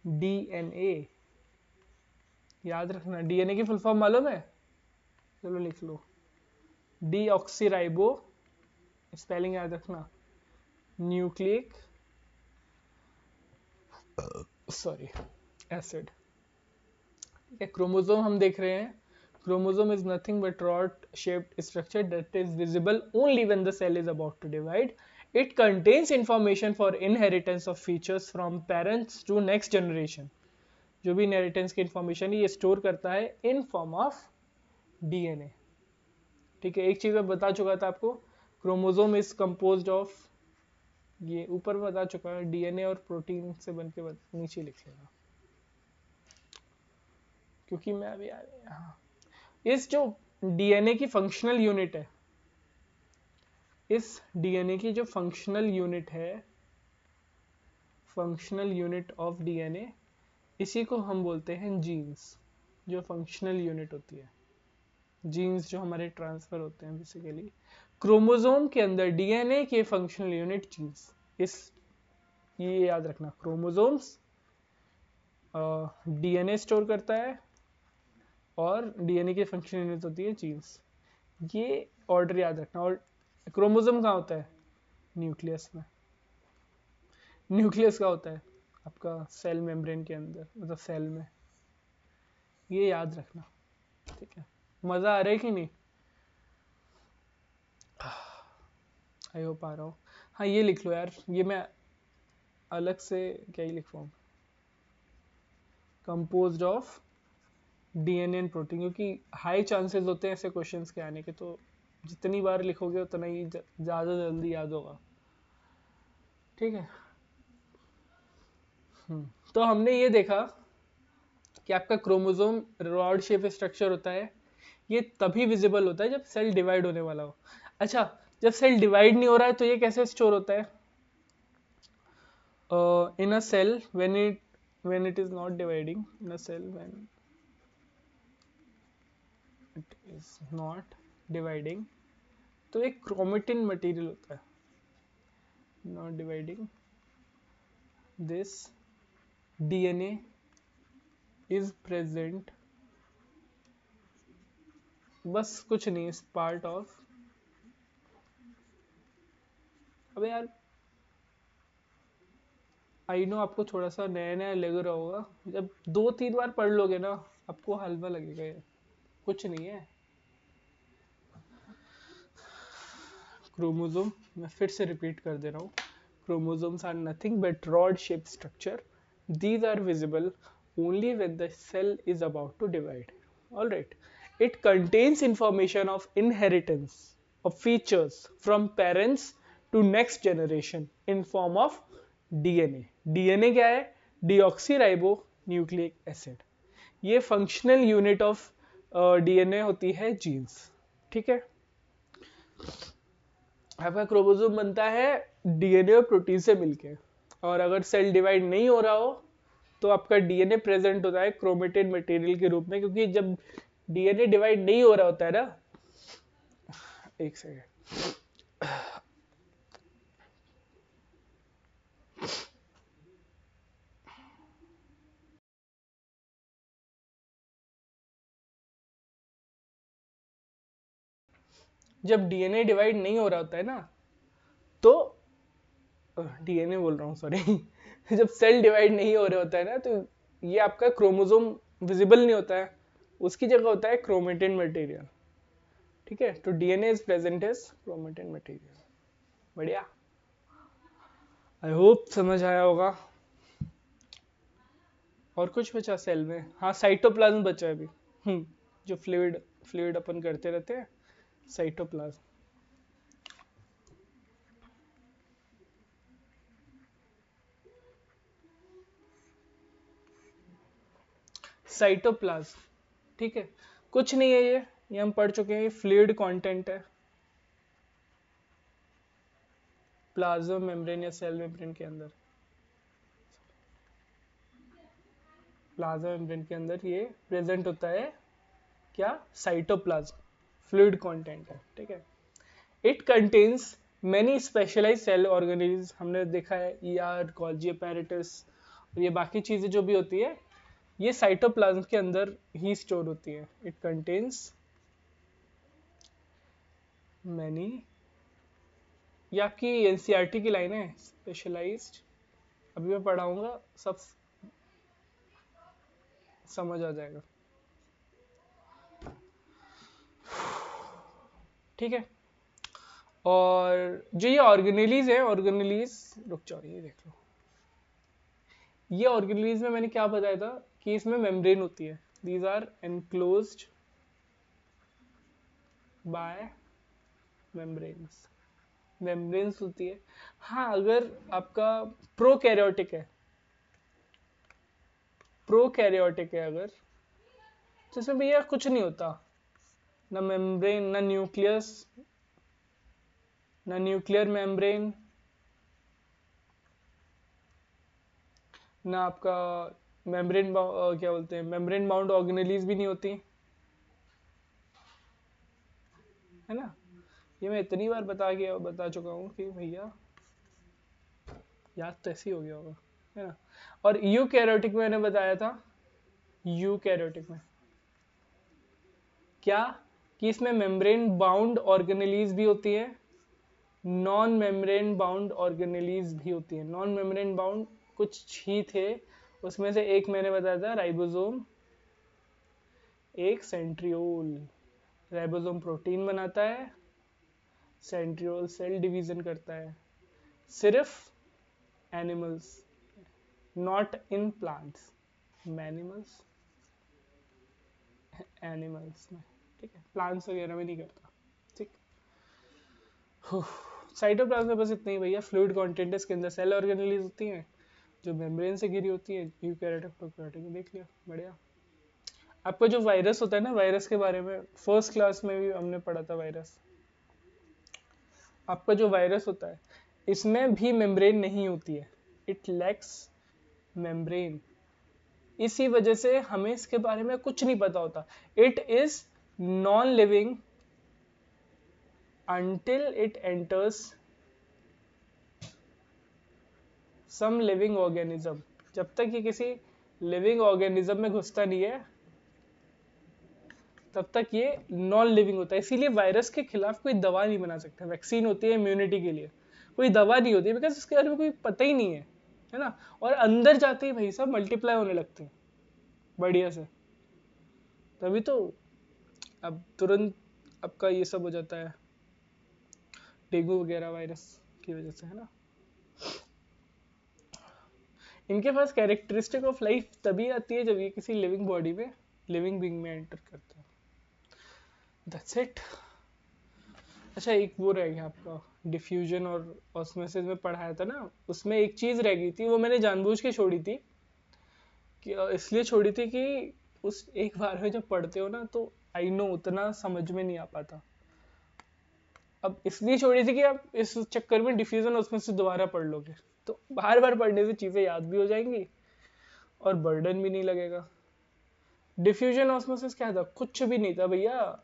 डीएनए। याद रखना, डीएनए की फुल फॉर्म मालूम है? चलो लिख लो, डीऑक्सीराइबो, स्पेलिंग याद रखना, न्यूक्लिक सॉरी एसिड। ठीक है, क्रोमोसोम हम देख रहे हैं। Chromosome is nothing but rod shaped structure that is visible only when the cell is about to divide. It contains information for inheritance of features from parents to next generation. जो भी inheritance की information ये store करता है in form of DNA. ठीक है, एक चीज मैं बता चुका था आपको, क्रोमोसोम इज कंपोज्ड ऑफ, ये ऊपर बता चुका है, डीएनए और प्रोटीन से बनके नीचे लिख लेना, क्योंकि मैं अभी हाँ, इस जो डीएनए की फंक्शनल यूनिट है, इस डीएनए की जो फंक्शनल यूनिट है, फंक्शनल यूनिट ऑफ डीएनए, इसी को हम बोलते हैं जीन्स। जो फंक्शनल यूनिट होती है, जीन्स जो हमारे ट्रांसफर होते हैं बेसिकली, क्रोमोसोम के अंदर डीएनए के फंक्शनल यूनिट जीन्स। इस ये याद रखना, क्रोमोसोम्स डीएनए स्टोर करता है और डीएनए की फंक्शनल यूनिट होती है जीन्स। ये ऑर्डर याद रखना। और क्रोमोसोम कहाँ होता है? न्यूक्लियस में। न्यूक्लियस का होता है आपका सेल मेम्ब्रेन के अंदर, मतलब सेल में। ये याद रखना, ठीक है। मजा आ रहा है कि नहीं? आई होप आ रहा हो। हाँ, ये लिख लो यार, ये मैं अलग से क्या ही लिखवाऊँ, composed of DNA and protein, क्योंकि हाई चांसेस होते हैं ऐसे क्वेश्चंस के आने के, तो जितनी बार लिखोगे उतना ही ज़्यादा जल्दी याद होगा। ठीक है। तो हमने ये देखा कि आपका क्रोमोसोम रॉड शेप स्ट्रक्चर होता है। ये तभी विजिबल होता है जब सेल डिवाइड होने वाला हो। अच्छा, जब सेल डिवाइड नहीं हो रहा है तो ये कैसे स्टोर होता है? इन a cell when it is not dividing, in a cell when it is not dividing, तो एक क्रोमेटिन मटेरियल होता है, not dividing, this DNA is present, बस कुछ नहीं, इस पार्ट ऑफ, अबे यार आई नो आपको थोड़ा सा नया नया लग रहा होगा, जब 2-3 बार पढ़ लोगे ना आपको हलवा लगेगा, ये कुछ नहीं है। क्रोमोसोम, मैं फिर से रिपीट कर दे रहा हूँ, chromosomes are nothing but rod shaped structure. These are visible only when the cell is about to divide. Alright. It contains information of inheritance of features from parents to next generation in form of DNA. DNA क्या है? Deoxyribonucleic acid. ये functional unit of DNA होती है jeans. ठीक है, आपका chromosome बनता है डीएनए और प्रोटीन से मिलके, और अगर सेल डिवाइड नहीं हो रहा हो तो आपका डीएनए प्रेजेंट होता है क्रोमेटिन मटेरियल के रूप में, क्योंकि जब डीएनए डिवाइड नहीं हो रहा होता है ना, एक सेकेंड, जब डीएनए डिवाइड नहीं हो रहा होता है ना, तो डीएनए बोल रहा हूँ सॉरी जब सेल डिवाइड नहीं हो रहा होता है ना, तो ये आपका क्रोमोसोम विजिबल नहीं होता है, उसकी जगह होता है क्रोमेटिन मटेरियल। ठीक है, तो DNA is present as chromatin material. बढ़िया, आई होप समझ आया होगा। और कुछ बचा सेल में? हाँ, साइटोप्लाज्म बचा है अभी। जो फ्लूइड फ्लूइड अपन करते रहते हैं, साइटोप्लाज्म। साइटोप्लाज्म, ठीक है, कुछ नहीं है ये हम पढ़ चुके हैं, फ्लूइड कंटेंट है प्लाज्मा मेम्ब्रेन या सेल मेम्ब्रेन के अंदर। प्लाज्मा मेम्ब्रेन के अंदर ये प्रेजेंट होता है क्या? साइटोप्लाज्म, फ्लूइड कंटेंट है। ठीक है, it contains many specialise cell organelles. हमने देखा है ईआर, गोल्जी अपैरेटस और ये बाकी चीजें जो भी होती है, ये साइटोप्लाज्म के अंदर ही स्टोर होती है। इट कंटेन्स मैनी, ये आपकी एनसीईआरटी की लाइन है, स्पेशलाइज्ड। अभी मैं पढ़ाऊंगा, सब समझ आ जाएगा। ठीक है, और जो ये ऑर्गेनेलीज है, ऑर्गेनेलीज, रुक जाओ ये देख लो, ये ऑर्गेनेलीज में मैंने क्या बताया था कि इसमें मेम्ब्रेन होती है। These are enclosed by membranes, membranes होती है। हाँ, अगर आपका प्रोकैरियोटिक है, प्रोकैरियोटिक है अगर, तो इसमें भैया कुछ नहीं होता, ना मेम्ब्रेन, ना न्यूक्लियस, ना न्यूक्लियर मेम्ब्रेन, ना आपका मेम्ब्रेन, क्या बोलते हैं, मेम्ब्रेन बाउंड ऑर्गेनेलीज भी नहीं होती है ना। ये मैं इतनी बार बता चुका हूँ कि भैया याद तो ऐसे ही हो गया होगा, है ना। और यू कैरोटिक में मैंने बताया था, यू कैरोटिक में क्या, कि इसमें मेम्ब्रेन बाउंड ऑर्गेनेलीज भी होती है, नॉन मेम्ब्रेन बाउंड ऑर्गेनेलीज भी होती है। नॉन मेम्ब्रेन बाउंड कुछ ही थे, उसमें से एक मैंने बताया था राइबोसोम, एक सेंट्रियोल। राइबोसोम प्रोटीन बनाता है, सेंट्रियोल सेल डिवीजन करता है, सिर्फ animals, not in plants, mammals, animals में। ठीक है, प्लांट्स वगैरह में नहीं करता। ठीक, साइटोप्लाज्म में बस इतना ही भैया, फ्लूइड कंटेंट इसके अंदर, सेल ऑर्गेनेलीज होती हैं जो मेम्ब्रेन से घिरी होती है, यूकैरियोटिक प्रोकैरियोटिक, देख लिया। बढ़िया। आपका जो वायरस होता है ना, वायरस के बारे में फर्स्ट क्लास में भी हमने पढ़ा था वायरस। आपका जो वायरस होता है, इसमें भी मेम्ब्रेन नहीं होती है, इट लैक्स मेम्ब्रेन। इसी वजह से हमें इसके बारे में कुछ नहीं पता होता। It is non living until it enters some living organism। जब तक ये किसी लिविंग ऑर्गेनिज्म में घुसता नहीं है, तब तक ये नॉन लिविंग होता है। इसीलिए वायरस के खिलाफ कोई दवा नहीं बना सकता। वैक्सीन होती है इम्यूनिटी के लिए, कोई दवा नहीं होती, बिकॉज इसके बारे में कोई पता ही नहीं है ना। और अंदर जाते ही भाई सब मल्टीप्लाई होने लगते हैं बढ़िया से, तभी तो अब तुरंत आपका ये सब हो जाता है, डेंगू वगैरह वायरस की वजह से, है ना। इनके पास कैरेक्टरिस्टिक ऑफ लाइफ तभी आती है जब ये किसी लिविंग बॉडी में, लिविंग बीइंग में एंटर करता है। That's it. अच्छा, एक वो रह गया आपका, डिफ्यूजन और ऑस्मोसिस में पढ़ाया था ना, उसमें एक चीज रह गई थी, वो मैंने जानबूझ के छोड़ी थी कि, इसलिए छोड़ी थी कि उस एक बार में जब पढ़ते हो ना, तो आई नो उतना समझ में नहीं आ पाता। अब इसलिए छोड़ी थी कि आप इस चक्कर में डिफ्यूजन ऑस्मोसिस दोबारा पढ़ लोगे, तो बार बार पढ़ने से चीजें याद भी हो जाएंगी और बर्डन भी नहीं लगेगा। डिफ्यूजन ऑस्मोसिस क्या था? कुछ भी नहीं था भैया,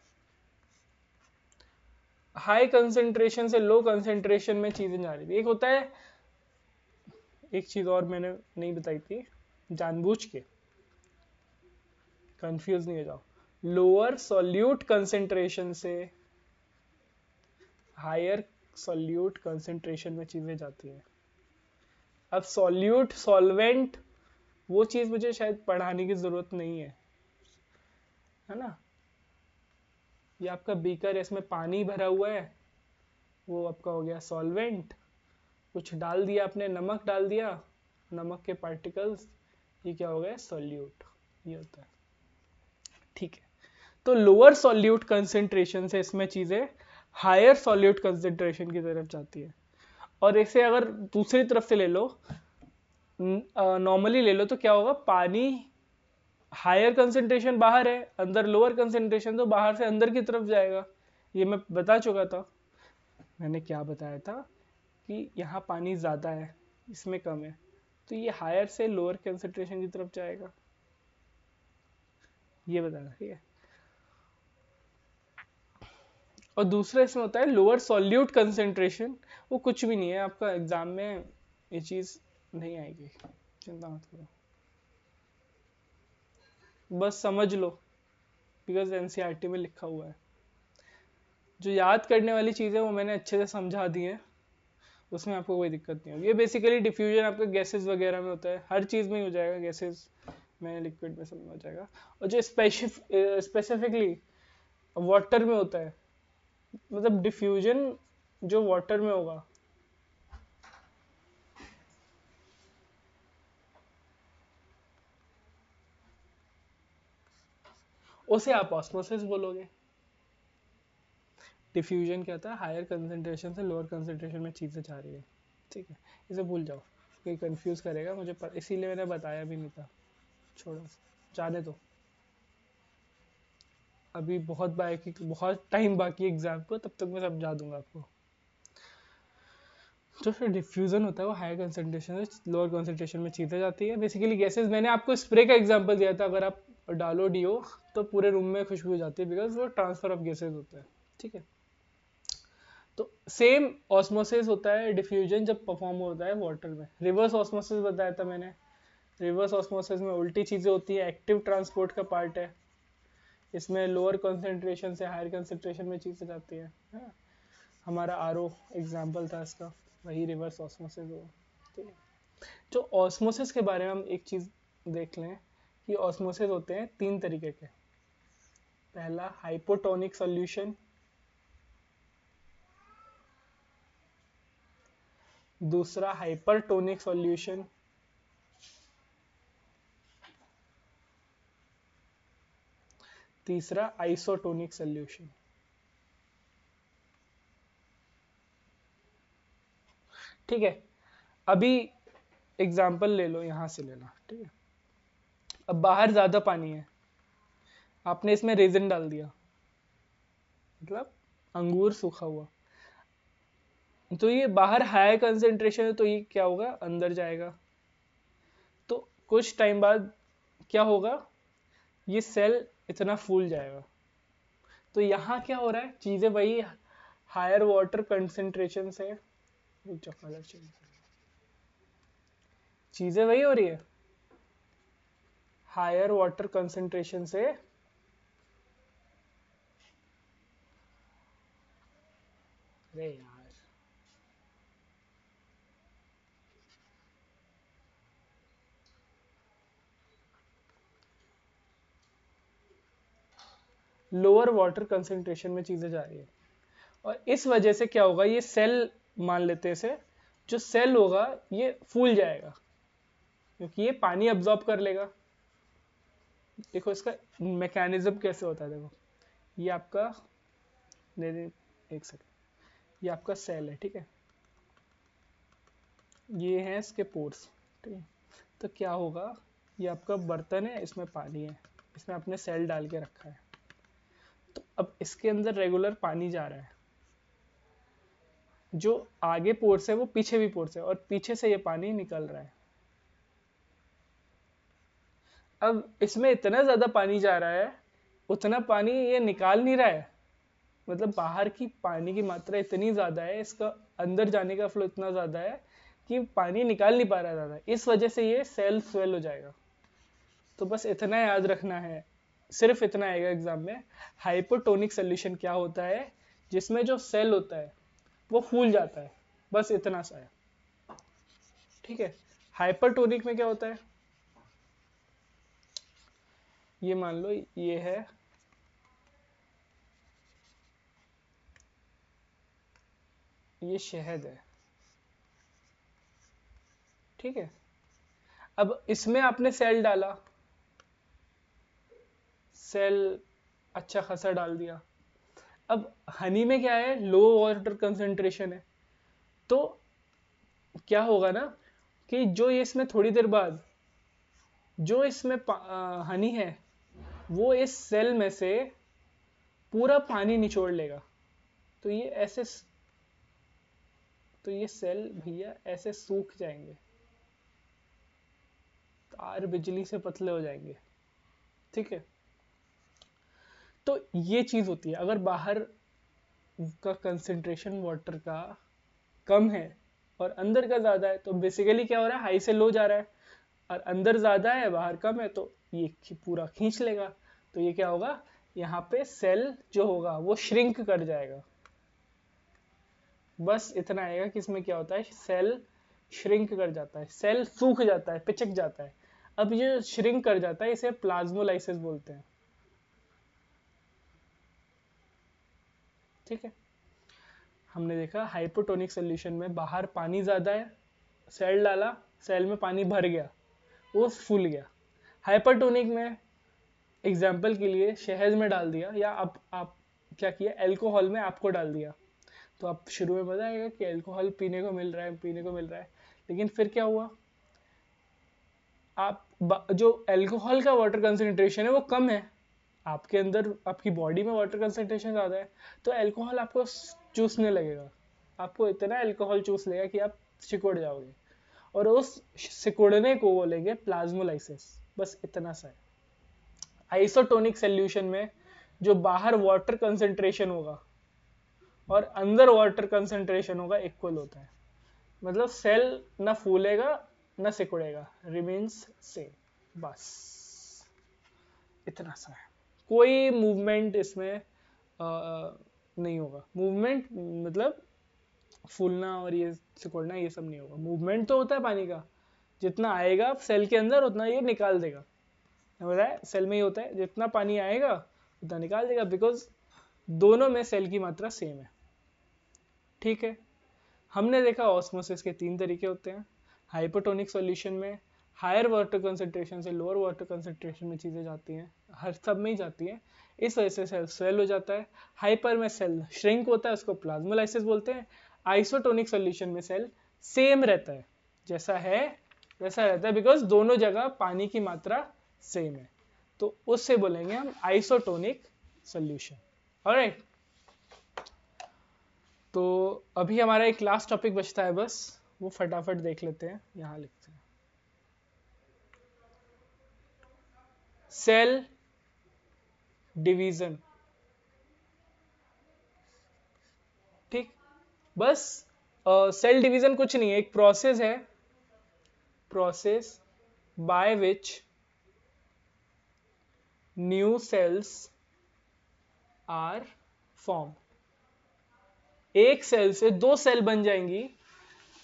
हाई कंसेंट्रेशन से लो कंसेंट्रेशन में चीजें जा रही थी। एक होता है, एक चीज और मैंने नहीं बताई थी, जानबूझ के कंफ्यूज नहीं हो जाओ, लोअर सॉल्यूट कंसेंट्रेशन से हायर सॉल्यूट कंसेंट्रेशन में चीजें जाती हैं। अब सॉल्यूट सॉल्वेंट वो चीज मुझे शायद पढ़ाने की जरूरत नहीं है ना। ये आपका बीकर है, इसमें पानी भरा हुआ है, वो आपका हो गया सॉल्वेंट। कुछ डाल दिया आपने, नमक डाल दिया, नमक के पार्टिकल्स, ये क्या हो गया सॉल्यूट, ये होता है। ठीक है, तो लोअर सॉल्यूट कंसेंट्रेशन से इसमें चीजें हायर सॉल्यूट कंसेंट्रेशन की तरफ जाती है। और इसे अगर दूसरी तरफ से ले लो, नॉर्मली ले लो, तो क्या होगा, पानी हायर कंसेंट्रेशन बाहर है, अंदर लोअर कंसेंट्रेशन, तो बाहर से अंदर की तरफ जाएगा। ये मैं बता चुका था, मैंने क्या बताया था कि यहाँ पानी ज़्यादा है, इसमें कम है, तो ये हायर से लोअर कंसेंट्रेशन की तरफ जाएगा, ये बताना। ठीक है, और दूसरा इसमें होता है लोअर सॉल्यूट कंसेंट्रेशन, वो कुछ भी नहीं है, आपका एग्जाम में ये चीज़ नहीं आएगी, चिंता मत करो, बस समझ लो, बिकॉज एनसीईआरटी में लिखा हुआ है। जो याद करने वाली चीज़ें वो मैंने अच्छे से समझा दी है, उसमें आपको कोई दिक्कत नहीं होगी। ये बेसिकली डिफ्यूजन आपका गैसेस वगैरह में होता है, हर चीज़ में ही हो जाएगा, गैसेस में, लिक्विड में, सब में हो जाएगा। और जो स्पेसिफिकली वाटर में होता है, मतलब डिफ्यूजन जो वाटर में होगा, उसे आप ऑस्मोसिस बोलोगे। डिफ्यूजन क्या था, हायर कंसंट्रेशन से लोअर कंसंट्रेशन में चीज़ें जा रही है। ठीक है, इसे भूल जाओ, कोई कंफ्यूज करेगा मुझे इसीलिए मैंने बताया भी नहीं था, छोड़ो, जाने दो, अभी बहुत टाइम बाकी है एग्जाम को, तब तक मैं समझा दूंगा आपको। तो फिर डिफ्यूजन होता है वो हायर कंसंट्रेशन से लोअर कंसंट्रेशन में चीज़ें जाती है, बेसिकली गैसेस। मैंने आपको स्प्रे का एग्जांपल दिया था, अगर आप डालो डीओ तो पूरे रूम में खुशबू हो जाती है, बिकॉज वो ट्रांसफर ऑफ गैसेस होता है। ठीक है, तो सेम ऑस्मोसिस होता है डिफ्यूजन जब परफॉर्म होता है वाटर में। रिवर्स ऑस्मोसिस बताया था मैंने, रिवर्स ऑस्मोसिस में उल्टी चीज़ें होती है, एक्टिव ट्रांसपोर्ट का पार्ट है, इसमें लोअर कंसंट्रेशन से हायर कंसंट्रेशन में चीज़ें जाती है। हाँ, हमारा आरओ एग्जाम्पल था इसका, वही रिवर्स ऑस्मोसिस हो। ठीक है, जो ऑस्मोसिस के बारे में हम एक चीज़ देख लें कि ऑस्मोसिस होते हैं 3 तरीके के। पहला हाइपोटोनिक सॉल्यूशन, दूसरा हाइपरटोनिक सॉल्यूशन, तीसरा आइसोटोनिक सॉल्यूशन। ठीक है, अभी एग्जाम्पल ले लो, यहां से लेना। ठीक है, अब बाहर ज्यादा पानी है, आपने इसमें रेजिन डाल दिया, मतलब अंगूर सूखा हुआ, तो ये बाहर हाई कंसेंट्रेशन है, तो ये क्या होगा, अंदर जाएगा। तो कुछ टाइम बाद क्या होगा, ये सेल इतना फूल जाएगा। तो यहाँ क्या हो रहा है, चीजें वही हायर वाटर कंसेंट्रेशन से, कलर चेंज, चीजें वही हो रही है, हायर वाटर कंसेंट्रेशन से अरे यार, लोअर वाटर कंसेंट्रेशन में चीजें जा रही है, और इस वजह से क्या होगा, ये सेल मान लेते हैं इसे, जो सेल होगा ये फूल जाएगा, क्योंकि ये पानी अब्जॉर्ब कर लेगा। देखो इसका मैकेनिज्म कैसे होता है, देखो ये आपका, दे दे एक सेकंड, ये आपका सेल है, ठीक है, ये है इसके पोर्स। ठीक है, तो क्या होगा, ये आपका बर्तन है, इसमें पानी है, इसमें आपने सेल डाल के रखा है, तो अब इसके अंदर रेगुलर पानी जा रहा है, जो आगे पोर्स है वो पीछे भी पोर्स है, और पीछे से ये पानी निकल रहा है। अब इसमें इतना ज्यादा पानी जा रहा है, उतना पानी ये निकाल नहीं रहा है, मतलब बाहर की पानी की मात्रा इतनी ज्यादा है, इसका अंदर जाने का फ्लो इतना ज्यादा है कि पानी निकाल नहीं पा रहा ज्यादा, इस वजह से ये सेल स्वेल हो जाएगा। तो बस इतना याद रखना है, सिर्फ इतना आएगा एग्जाम में। हाइपोटोनिक सोल्यूशन क्या होता है, जिसमें जो सेल होता है वो फूल जाता है, बस इतना सा है। ठीक है। हाइपरटोनिक में क्या होता है, ये मान लो ये है, ये शहद है, ठीक है। अब इसमें आपने सेल डाला, सेल अच्छा खासा डाल दिया। अब हनी में क्या है, लो वाटर कंसंट्रेशन है, तो क्या होगा ना कि जो ये इसमें थोड़ी देर बाद जो इसमें हनी है वो इस सेल में से पूरा पानी निचोड़ लेगा। तो ये ऐसे, तो ये सेल भैया ऐसे सूख जाएंगे, तार बिजली से पतले हो जाएंगे, ठीक है। तो ये चीज होती है, अगर बाहर का कंसंट्रेशन वाटर का कम है और अंदर का ज्यादा है, तो बेसिकली क्या हो रहा है, हाई से लो जा रहा है, और अंदर ज्यादा है बाहर कम है, तो ये पूरा खींच लेगा। तो ये क्या होगा, यहाँ पे सेल जो होगा वो श्रिंक कर जाएगा। बस इतना आएगा कि इसमें क्या होता है, सेल श्रिंक कर जाता है, सेल सूख जाता है, पिचक जाता है। अब ये श्रिंक कर जाता है, इसे प्लाज्मोलाइसिस बोलते हैं, ठीक है। हमने देखा हाइपोटोनिक सोल्यूशन में बाहर पानी ज्यादा है, सेल डाला, सेल में पानी भर गया, वो फूल गया। हाइपरटोनिक में एग्जाम्पल के लिए शहद में डाल दिया, या आप क्या किया, एल्कोहल में आपको डाल दिया, तो आप शुरू में पता आएगा कि अल्कोहल पीने को मिल रहा है, पीने को मिल रहा है, लेकिन फिर क्या हुआ, आप जो अल्कोहल का वाटर कंसंट्रेशन है वो कम है, आपके अंदर आपकी बॉडी में वाटर कंसंट्रेशन ज़्यादा है, तो अल्कोहल आपको चूसने लगेगा, आपको इतना अल्कोहल चूस लेगा कि आप सिकुड़ जाओगे, और उस सिकुड़ने को बोलेंगे प्लाज्मोलाइसिस। बस इतना सा है। आइसोटोनिक सोल्यूशन में जो बाहर वाटर कंसंट्रेशन होगा और अंदर वाटर कंसंट्रेशन होगा इक्वल होता है, मतलब सेल ना फूलेगा ना सिकुड़ेगा, रिमेन्स सेम, बस इतना सा है। कोई मूवमेंट इसमें नहीं होगा, मूवमेंट मतलब फूलना और ये सिकुड़ना ये सब नहीं होगा। मूवमेंट तो होता है पानी का, जितना आएगा सेल के अंदर उतना ये निकाल देगा, बताया सेल में ही होता है, जितना पानी आएगा उतना निकाल देगा, बिकॉज दोनों में सेल की मात्रा सेम है, ठीक है। हमने देखा ऑस्मोसिस के 3 तरीके होते हैं। हाइपोटोनिक सॉल्यूशन में हायर वाटर कंसंट्रेशन से लोअर वाटर कंसंट्रेशन में चीज़ें जाती हैं, हर सब में ही जाती हैं, इस वजह से सेल स्वेल हो जाता है। हाइपर में सेल श्रिंक होता है, उसको प्लाज्मोलाइसिस बोलते हैं। आइसोटोनिक सॉल्यूशन में सेल सेम रहता है, जैसा है वैसा रहता है, बिकॉज दोनों जगह पानी की मात्रा सेम है, तो उससे बोलेंगे हम आइसोटोनिक सॉल्यूशन। ऑलराइट, तो अभी हमारा एक लास्ट टॉपिक बचता है, बस वो फटाफट देख लेते हैं, यहाँ लिखते हैं सेल डिवीजन, ठीक। बस सेल डिवीजन कुछ नहीं है, एक प्रोसेस है, process by which new cells are form. एक सेल से 2 सेल बन जाएंगी।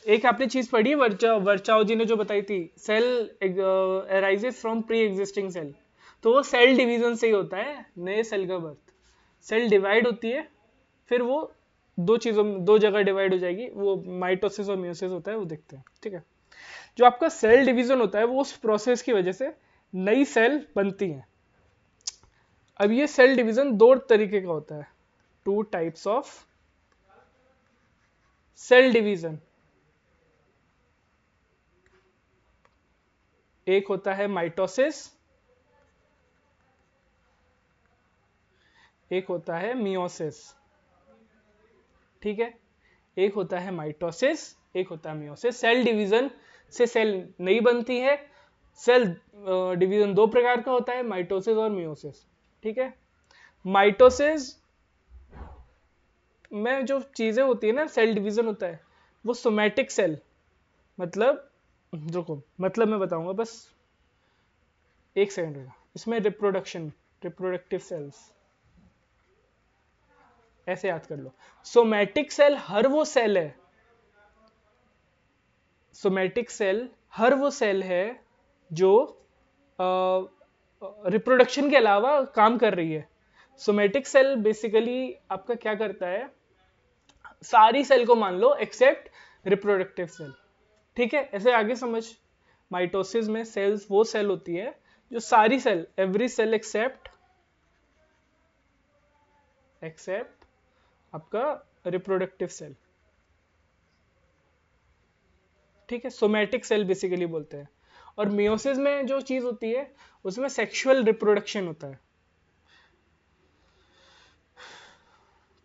एक आपने चीज पढ़ी है वर्चाओ जी ने जो बताई थी, cell arises from pre existing cell, तो वो सेल डिवीजन से ही होता है नए सेल का बर्थ। सेल डिवाइड होती है, फिर वो दो जगह डिवाइड हो जाएगी, वो माइटोसिस और मियोसिस होता है, वो देखते हैं, ठीक है। जो आपका सेल डिवीजन होता है वो उस प्रोसेस की वजह से नई सेल बनती हैं। अब ये सेल डिवीजन 2 तरीके का होता है, 2 टाइप्स ऑफ सेल डिवीजन। एक होता है माइटोसिस, एक होता है मियोसिस, ठीक है। एक होता है माइटोसिस, एक होता है मियोसिस। सेल डिवीजन से सेल नहीं बनती है। सेल डिवीजन 2 प्रकार का होता है, माइटोसिस और मियोसिस, ठीक है। माइटोसिस में जो चीजें होती है ना, सेल डिवीजन होता है वो सोमैटिक सेल, मतलब रुको, मतलब मैं बताऊंगा, बस एक सेकंड रुको। इसमें रिप्रोडक्टिव सेल्स ऐसे याद कर लो। सोमैटिक सेल हर वो सेल है, सोमेटिक सेल हर वो सेल है जो रिप्रोडक्शन के अलावा काम कर रही है। सोमेटिक सेल बेसिकली आपका क्या करता है, सारी सेल को मान लो एक्सेप्ट रिप्रोडक्टिव सेल। ठीक है, ऐसे आगे समझ। माइटोसिस में सेल्स वो सेल होती है जो सारी सेल, एवरी सेल एक्सेप्ट आपका रिप्रोडक्टिव सेल। ठीक है, सोमेटिक सेल बेसिकली बोलते हैं। और मियोसिस में जो चीज होती है उसमें सेक्सुअल रिप्रोडक्शन होता है।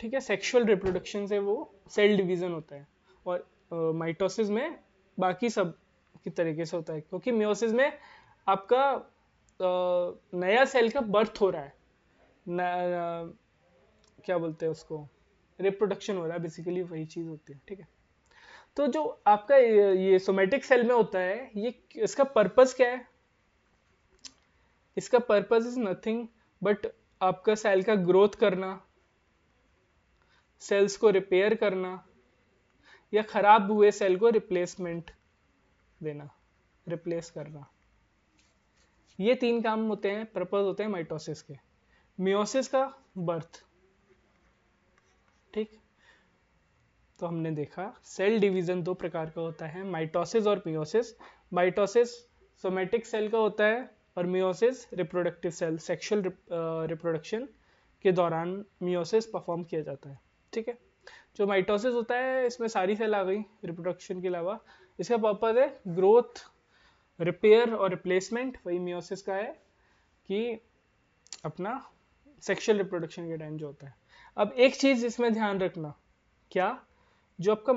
ठीक है, सेक्सुअल रिप्रोडक्शन से वो सेल डिवीजन होता है। और माइटोसिस में बाकी सब की तरीके से होता है, क्योंकि मियोसिस में आपका नया सेल का बर्थ हो रहा है, क्या बोलते हैं उसको, रिप्रोडक्शन हो रहा है, बेसिकली वही चीज होती है। ठीक है, तो जो आपका ये सोमेटिक सेल में होता है, ये इसका पर्पस क्या है? इसका पर्पस इज नथिंग बट आपका सेल का ग्रोथ करना, सेल्स को रिपेयर करना, या खराब हुए सेल को रिप्लेसमेंट देना, रिप्लेस करना। ये तीन काम होते हैं, पर्पस होते हैं माइटोसिस के। मियोसिस का बर्थ। ठीक, तो हमने देखा सेल डिवीजन दो प्रकार का होता है, माइटोसिस और मियोसिस। माइटोसिस सोमेटिक सेल का होता है और meiosis reproductive cell, sexual reproduction के दौरान मियोसिस परफॉर्म किया जाता है। ठीक है, जो माइटोसिस होता है इसमें सारी सेल आ गई रिप्रोडक्शन के अलावा। इसका पर्पस है ग्रोथ, रिपेयर और रिप्लेसमेंट। वही मियोसिस का है कि अपना सेक्सुअल रिप्रोडक्शन के टाइम जो होता है। अब एक चीज इसमें ध्यान रखना, क्या, जो आपका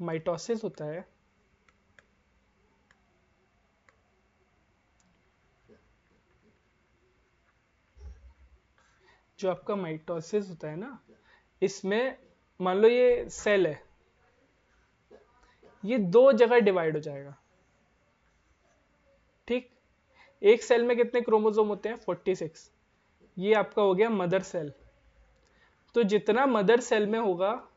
माइटोसिस होता है, जो आपका माइटोसिस होता है ना, इसमें मान लो ये सेल है, ये दो जगह डिवाइड हो जाएगा। ठीक, एक सेल में कितने क्रोमोसोम होते हैं? 46। ये आपका हो गया मदर सेल। तो जितना मदर सेल में होगा,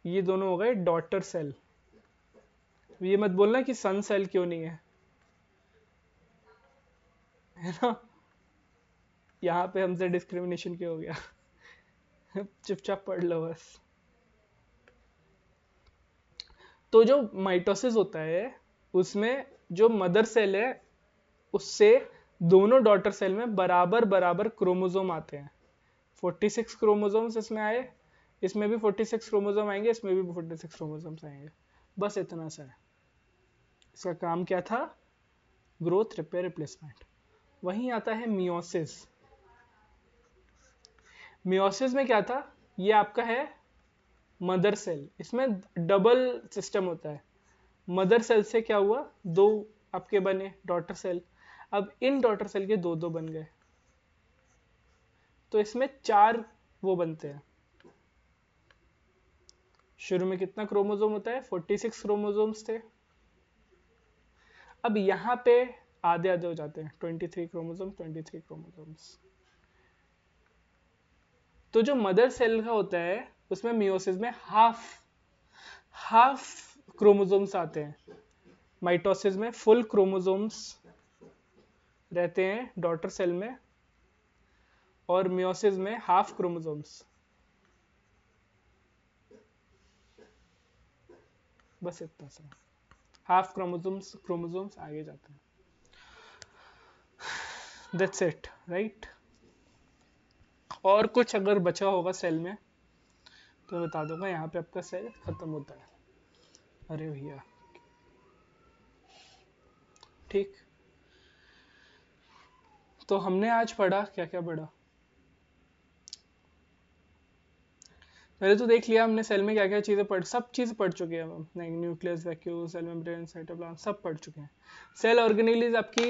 ये दोनों हो गए डॉटर सेल। ये मत बोलना कि सन सेल क्यों नहीं है ना, यहाँ पे हमसे डिस्क्रिमिनेशन क्यों हो गया? चुपचाप पढ़ लो बस। तो जो माइटोसिस होता है उसमें जो मदर सेल है उससे दोनों डॉटर सेल में बराबर बराबर क्रोमोसोम आते हैं। 46 क्रोमोसोम्स इसमें आए, इसमें भी 46 क्रोमोसोम आएंगे, इसमें भी 46 क्रोमोसोम्स आएंगे। बस इतना सा है। इसका काम क्या था? Growth, repair, replacement. वहीं आता है मियोसिस। मियोसिस में क्या था? ये आपका है मदर सेल, इसमें डबल सिस्टम होता है। मदर सेल से क्या हुआ, दो आपके बने डॉटर सेल। अब इन डॉटर सेल के दो दो बन गए, तो इसमें चार वो बनते हैं। शुरू में कितना क्रोमोसोम होता है? 46 क्रोमोसोम्स थे। अब यहां पे आधे आधे हो जाते हैं, 23 क्रोमोसोम, 23 क्रोमोसोम्स। तो जो मदर सेल का होता है उसमें मियोसिस में हाफ हाफ क्रोमोसोम्स आते हैं। माइटोसिस में फुल क्रोमोसोम्स रहते हैं डॉटर सेल में, और मियोसिस में हाफ क्रोमोसोम्स। बस इतना सा, हाफ क्रोमोसोम्स आगे जाते हैं। That's it, right. और कुछ अगर बचा होगा सेल में तो बता दूंगा। यहाँ पे आपका सेल खत्म होता है। अरे भैया, ठीक। तो हमने आज पढ़ा, क्या क्या पढ़ा? पहले तो देख लिया हमने सेल में क्या क्या चीजें पढ़, सब चीज पढ़ चुके हैं हम। Nucleus, vacuole, cell membrane, cytoplasm, सब पढ़ चुके हैं। सेल ऑर्गेनेलीज आपकी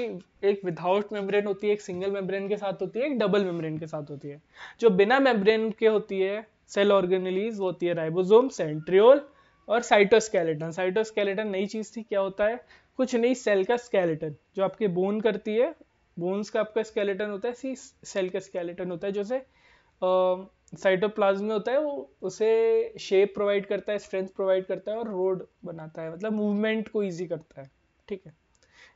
एक विदाउट मेम्ब्रेन होती है, एक सिंगल मेम्ब्रेन के साथ होती है, एक डबल मेम्ब्रेन के साथ होती है। जो बिना मेम्ब्रेन के होती है सेल ऑर्गेनेलीज, वो होती है राइबोसोम, सेंट्रियोल और साइटोस्केलेटन। साइटोस्केलेटन नई चीज थी, क्या होता है? कुछ नहीं, सेल का स्केलेटन जो आपके बोन करती है, बोन्स का आपका स्केलेटन होता है, सी सेल का स्केलेटन होता है, जैसे साइटोप्लाज्म में होता है वो उसे शेप प्रोवाइड करता है, स्ट्रेंथ प्रोवाइड करता है और रोड बनाता है, मतलब मूवमेंट को इजी करता है। ठीक है,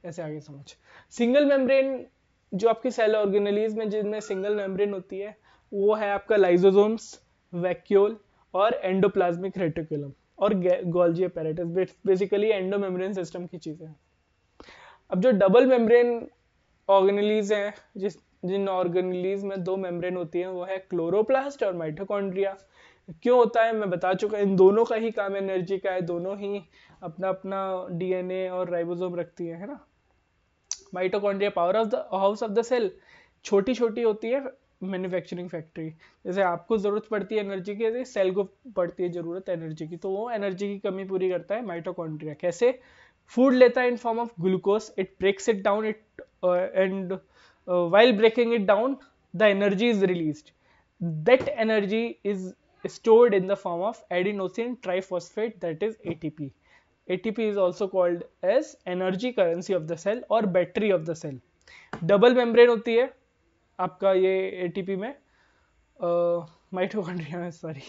ऐसे आगे समझ। सिंगल मेम्ब्रेन जो आपकी सेल ऑर्गेनेलीज में जिनमें सिंगल मेम्ब्रेन होती है वो है आपका लाइजोसोम्स, वैक्यूल और एंडोप्लाज्मिक रेटिकुलम और Golgi apparatus, basically endo membrane system की चीजें हैं। अब जो डबल मेम्ब्रेन ऑर्गेनेलीज हैं, जिन ऑर्गेनेलीज में दो मेम्ब्रेन होती हैं, वो है क्लोरोप्लास्ट और माइटोकॉन्ड्रिया। क्यों होता है मैं बता चुका, इन दोनों का ही काम एनर्जी का है, दोनों ही अपना अपना डीएनए और राइबोसोम रखती है ना। Mitochondria power of the house of the cell, छोटी छोटी होती है मैन्युफैक्चरिंग फैक्ट्री। जैसे आपको जरूरत पड़ती है एनर्जी की, सेल को पड़ती है जरूरत एनर्जी की, तो वो एनर्जी की कमी पूरी करता है माइटोकॉन्ड्रिया। कैसे? फूड लेता है in form of glucose, it breaks it down, it and while breaking it down the energy is released. That energy is stored in the form of adenosine triphosphate, that is ATP. ATP is also called as energy currency of the cell or battery of the cell. Double membrane होती है आपका ये ATP में, mitochondria में, sorry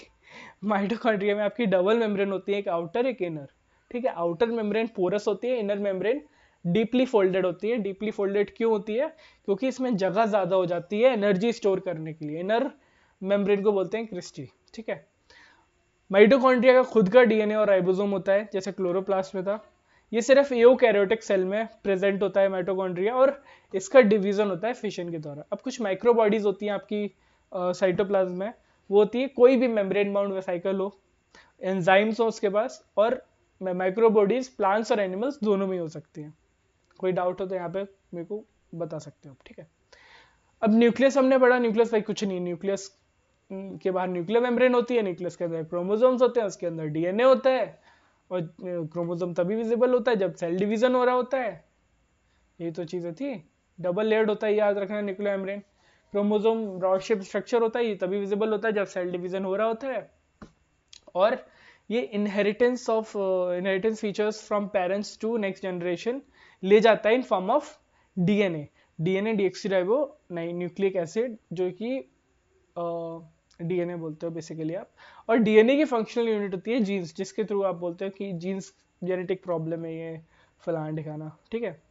mitochondria में आपकी double membrane होती है, एक आउटर एक इनर। ठीक है, आउटर मेम्ब्रेन पोरस होती है, इनर मेम्ब्रेन डीपली फोल्डेड होती है। डीपली फोल्डेड क्यों होती है? क्योंकि इसमें जगह ज्यादा हो जाती है एनर्जी स्टोर करने के लिए। इनर मेम्ब्रेन को बोलते हैं क्रिस्टी। ठीक है, माइटोकॉन्ड्रिया का खुद का डीएनए और राइबोसोम होता है, जैसे क्लोरोप्लास्ट में था। ये सिर्फ यूकैरियोटिक सेल में प्रेजेंट होता है माइटोकॉन्ड्रिया, और इसका डिवीजन होता है फिशन के द्वारा। अब कुछ माइक्रो बॉडीज होती हैं आपकी साइटोप्लाज्म में, वो होती है कोई भी मेम्ब्रेन बाउंड वेसिकल हो, एंजाइम्स हो उसके पास, और माइक्रो बॉडीज प्लांट्स और एनिमल्स दोनों में हो सकती हैं। कोई डाउट हो तो यहाँ पे मेरे को बता सकते हो। ठीक है, अब न्यूक्लियस हमने पढ़ा। न्यूक्लियस भाई कुछ नहीं, न्यूक्लियस के बाहर न्यूक्लियर मेम्ब्रेन होती है, न्यूक्लियस के अंदर क्रोमोसोम्स होते हैं, उसके अंदर डीएनए होता है, और क्रोमोसोम तभी विजिबल होता है जब सेल डिवीजन हो रहा होता है। ये तो चीजें थी। डबल लेयर्ड होता है, याद रखना, nuclear membrane. Chromosome rod shape structure होता है, ये तभी विजिबल होता है जब सेल डिवीजन हो रहा होता है। और ये inheritance features from parents to next generation ले जाता है in form of DNA. DNA deoxyribo nucleic acid, जो कि डीएनए बोलते हो बेसिकली आप। और डीएनए की फंक्शनल यूनिट होती है जीन्स, जिसके थ्रू आप बोलते हो कि जीन्स जेनेटिक प्रॉब्लम है, ये फलाना ठिकाना। ठीक है,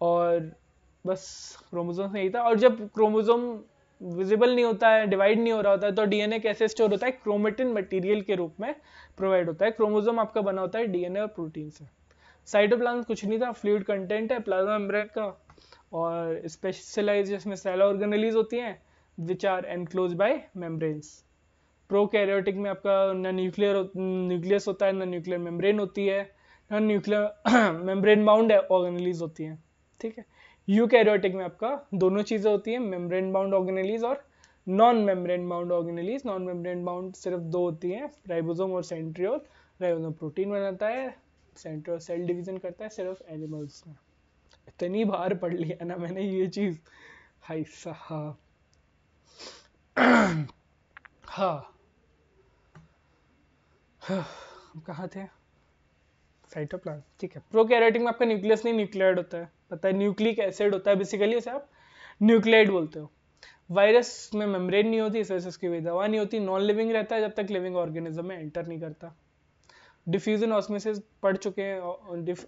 और बस क्रोमोसोम यही था। और जब क्रोमोसोम विजिबल नहीं होता है, डिवाइड नहीं हो रहा होता है, तो डीएनए कैसे स्टोर होता है? क्रोमेटिन मटेरियल के रूप में प्रोवाइड होता है। क्रोमोसोम आपका बना होता है डीएनए और प्रोटीन से। साइटोप्लाज्म कुछ नहीं था, फ्लूइड कंटेंट है प्लाज्मा मेम्ब्रेन का, और स्पेशलाइज्ड जिसमें सेल ऑर्गेनेलीज होती हैं which are enclose by membranes. Prokaryotic में आपका न न्यूक्लियस होता है, न न्यूक्लियर मेम्ब्रेन होती है, न न्यूक्लियर मेम्ब्रेन बाउंड ऑर्गेनेलीज होती हैं। ठीक है, यूकैरियोटिक में आपका दोनों चीजें होती हैं, मेम्ब्रेन बाउंड ऑर्गेनेलीज और non membrane bound organelles. Non membrane bound सिर्फ दो होती हैं, राइबोसोम और सेंट्रियोल। राइबोसोम प्रोटीन बनाता है, सेंट्रियोल सेल डिवीजन करता है, सिर्फ एनिमल्स में। इतनी बार पढ़ लिया ना मैंने ये चीज, हाय साहब। हाँ, कहाँ थे? साइटोप्लाज्म। ठीक है, प्रोकैरियोटिक में आपका न्यूक्लियस नहीं, न्यूक्लियोइड होता है, पता है, न्यूक्लिक एसिड होता है बेसिकली, उसे आप न्यूक्लियोइड बोलते हो। वायरस में मेम्ब्रेन नहीं होती, इस वजह से उसकी कोई दवा नहीं होती। नॉन लिविंग रहता है जब तक लिविंग ऑर्गेनिज्म में एंटर नहीं करता। डिफ्यूजन ऑस्मोसिस पढ़ चुके हैं।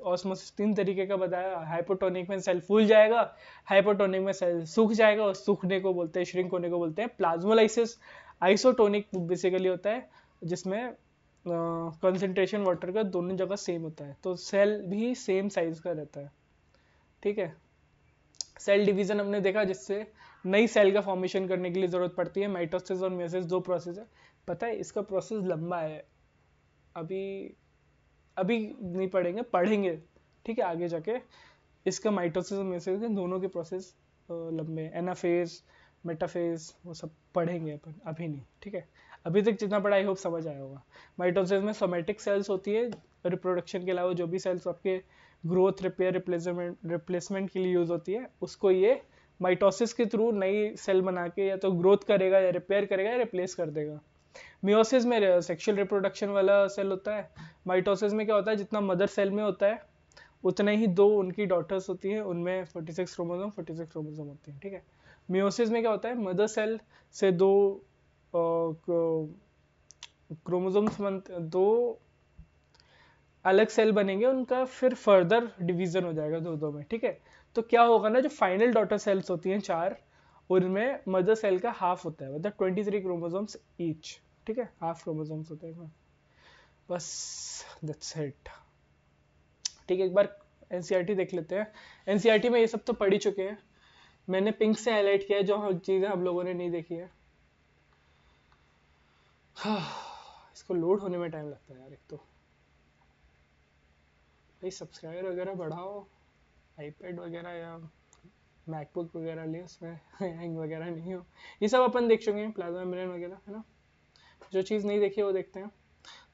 ऑस्मोसिस 3 तरीके का बताया। हाइपोटोनिक में सेल फूल जाएगा, हाइपोटोनिक में सेल सूख जाएगा, और सूखने को बोलते हैं, श्रिंक होने को बोलते हैं प्लाज्मोलाइसिस। आइसोटोनिक बेसिकली होता है जिसमें कंसंट्रेशन वाटर का दोनों जगह सेम होता है, तो सेल भी सेम साइज का रहता है। ठीक है, सेल डिवीजन हमने देखा, जिससे नई सेल का फॉर्मेशन करने के लिए जरूरत पड़ती है। माइटोसिस और मियोसिस दो प्रोसेस है, पता है इसका प्रोसेस लंबा है, अभी अभी नहीं पढ़ेंगे, पढ़ेंगे। ठीक है, आगे जाके इसका माइटोसिस और मियोसिस के दोनों के प्रोसेस लंबे, एनाफेज, मेटाफेज, वो सब पढ़ेंगे अपन, अभी नहीं। ठीक है, अभी तक जितना पढ़ा आई होप समझ आया होगा। माइटोसिस में सोमेटिक सेल्स होती है, रिप्रोडक्शन के अलावा जो भी सेल्स आपके ग्रोथ, रिपेयर, रिप्लेसमेंट के लिए यूज होती है, उसको ये माइटोसिस के थ्रू नई सेल बना के या तो ग्रोथ करेगा, या रिपेयर करेगा, या रिप्लेस कर देगा। मियोसिस में सेक्सुअल रिप्रोडक्शन वाला सेल होता है। माइटोसिस में क्या होता है, जितना मदर सेल में होता है उतने ही दो उनकी डॉटर्स होती हैं, उनमें 46 क्रोमोसोम होते हैं। ठीक है, मियोसिस में क्या होता है, मदर सेल से दो क्रोमोसोम्स दो अलग सेल बनेंगे, उनका फिर फर्दर डिवीजन हो जाएगा दो दो में, ठीक है। तो क्या होगा ना, जो फाइनल डॉटर सेल्स होती हैं चार, उनमें मदर सेल का हाफ होता है, मतलब 23 क्रोमोसोम्स ईच, ठीक है, हाफ क्रोमोसोम्स होते हैं बस। That's it. ठीक है, एक बार एनसीईआरटी देख लेते हैं। एनसीईआरटी में ये सब तो पढ़ ही चुके हैं, मैंने पिंक से हाईलाइट किया है जो चीज़ें हम लोगों ने नहीं देखी है। इसको लोड होने में टाइम लगता है यार, एक तो भाई सब्सक्राइबर वगैरह बढ़ाओ, आईपैड वगैरह या मैकबुक वगैरह ले, उसमें हैंग वगैरह नहीं हो। ये सब अपन देख चुके हैं, प्लाज्मा मेम्ब्रेन वगैरह, है ना। जो चीज़ नहीं देखी है वो देखते हैं।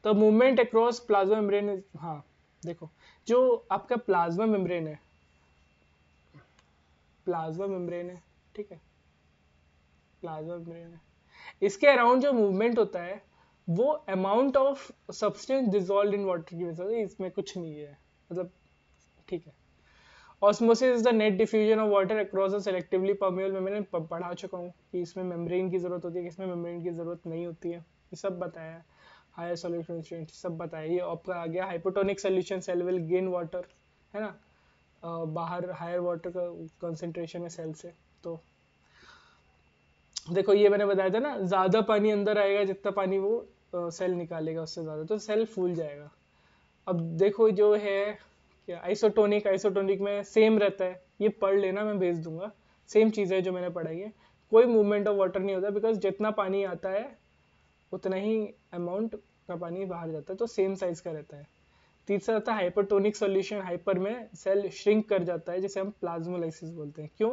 तो मूवमेंट अक्रॉस प्लाज्मा मेम्ब्रेन, हाँ देखो, जो आपका प्लाज्मा मेम्ब्रेन है, प्लाज्मा मेम्ब्रेन है, ठीक है, प्लाज्मा मेम्ब्रेन है, इसके अराउंड जो मूवमेंट होता है वो amount of substance dissolve in water की वजह से, इसमें कुछ नहीं है, मतलब ठीक है। Osmosis is the net diffusion of water across a selectively permeable membrane, पढ़ा चुका हूँ कि इसमें मेम्ब्रेन की जरूरत होती है, किसमें मेम्ब्रेन की जरूरत नहीं होती है, ये सब बताया है। हायर सॉल्यूशन स्ट्रेंथ सब बताया। ये आपका आ गया hypotonic solution, cell will gain water, है ना, बाहर हायर वाटर का कंसंट्रेशन है सेल से। तो देखो ये मैंने बताया था ना, ज्यादा पानी अंदर आएगा जितना पानी वो सेल निकालेगा उससे ज्यादा, तो सेल फूल जाएगा। अब देखो जो है क्या, आइसोटोनिक, आइसोटोनिक में सेम रहता है, ये पढ़ लेना, मैं भेज दूंगा, सेम चीज़ है जो मैंने पढ़ाई है। कोई मूवमेंट ऑफ वाटर नहीं होता, बिकॉज जितना पानी आता है उतना ही अमाउंट का पानी बाहर जाता है, तो सेम साइज का रहता है। तीसरा आता है हाइपरटोनिक सॉल्यूशन, हाइपर में सेल श्रिंक कर जाता है, जिसे हम प्लाज्मोलाइसिस बोलते हैं। क्यों?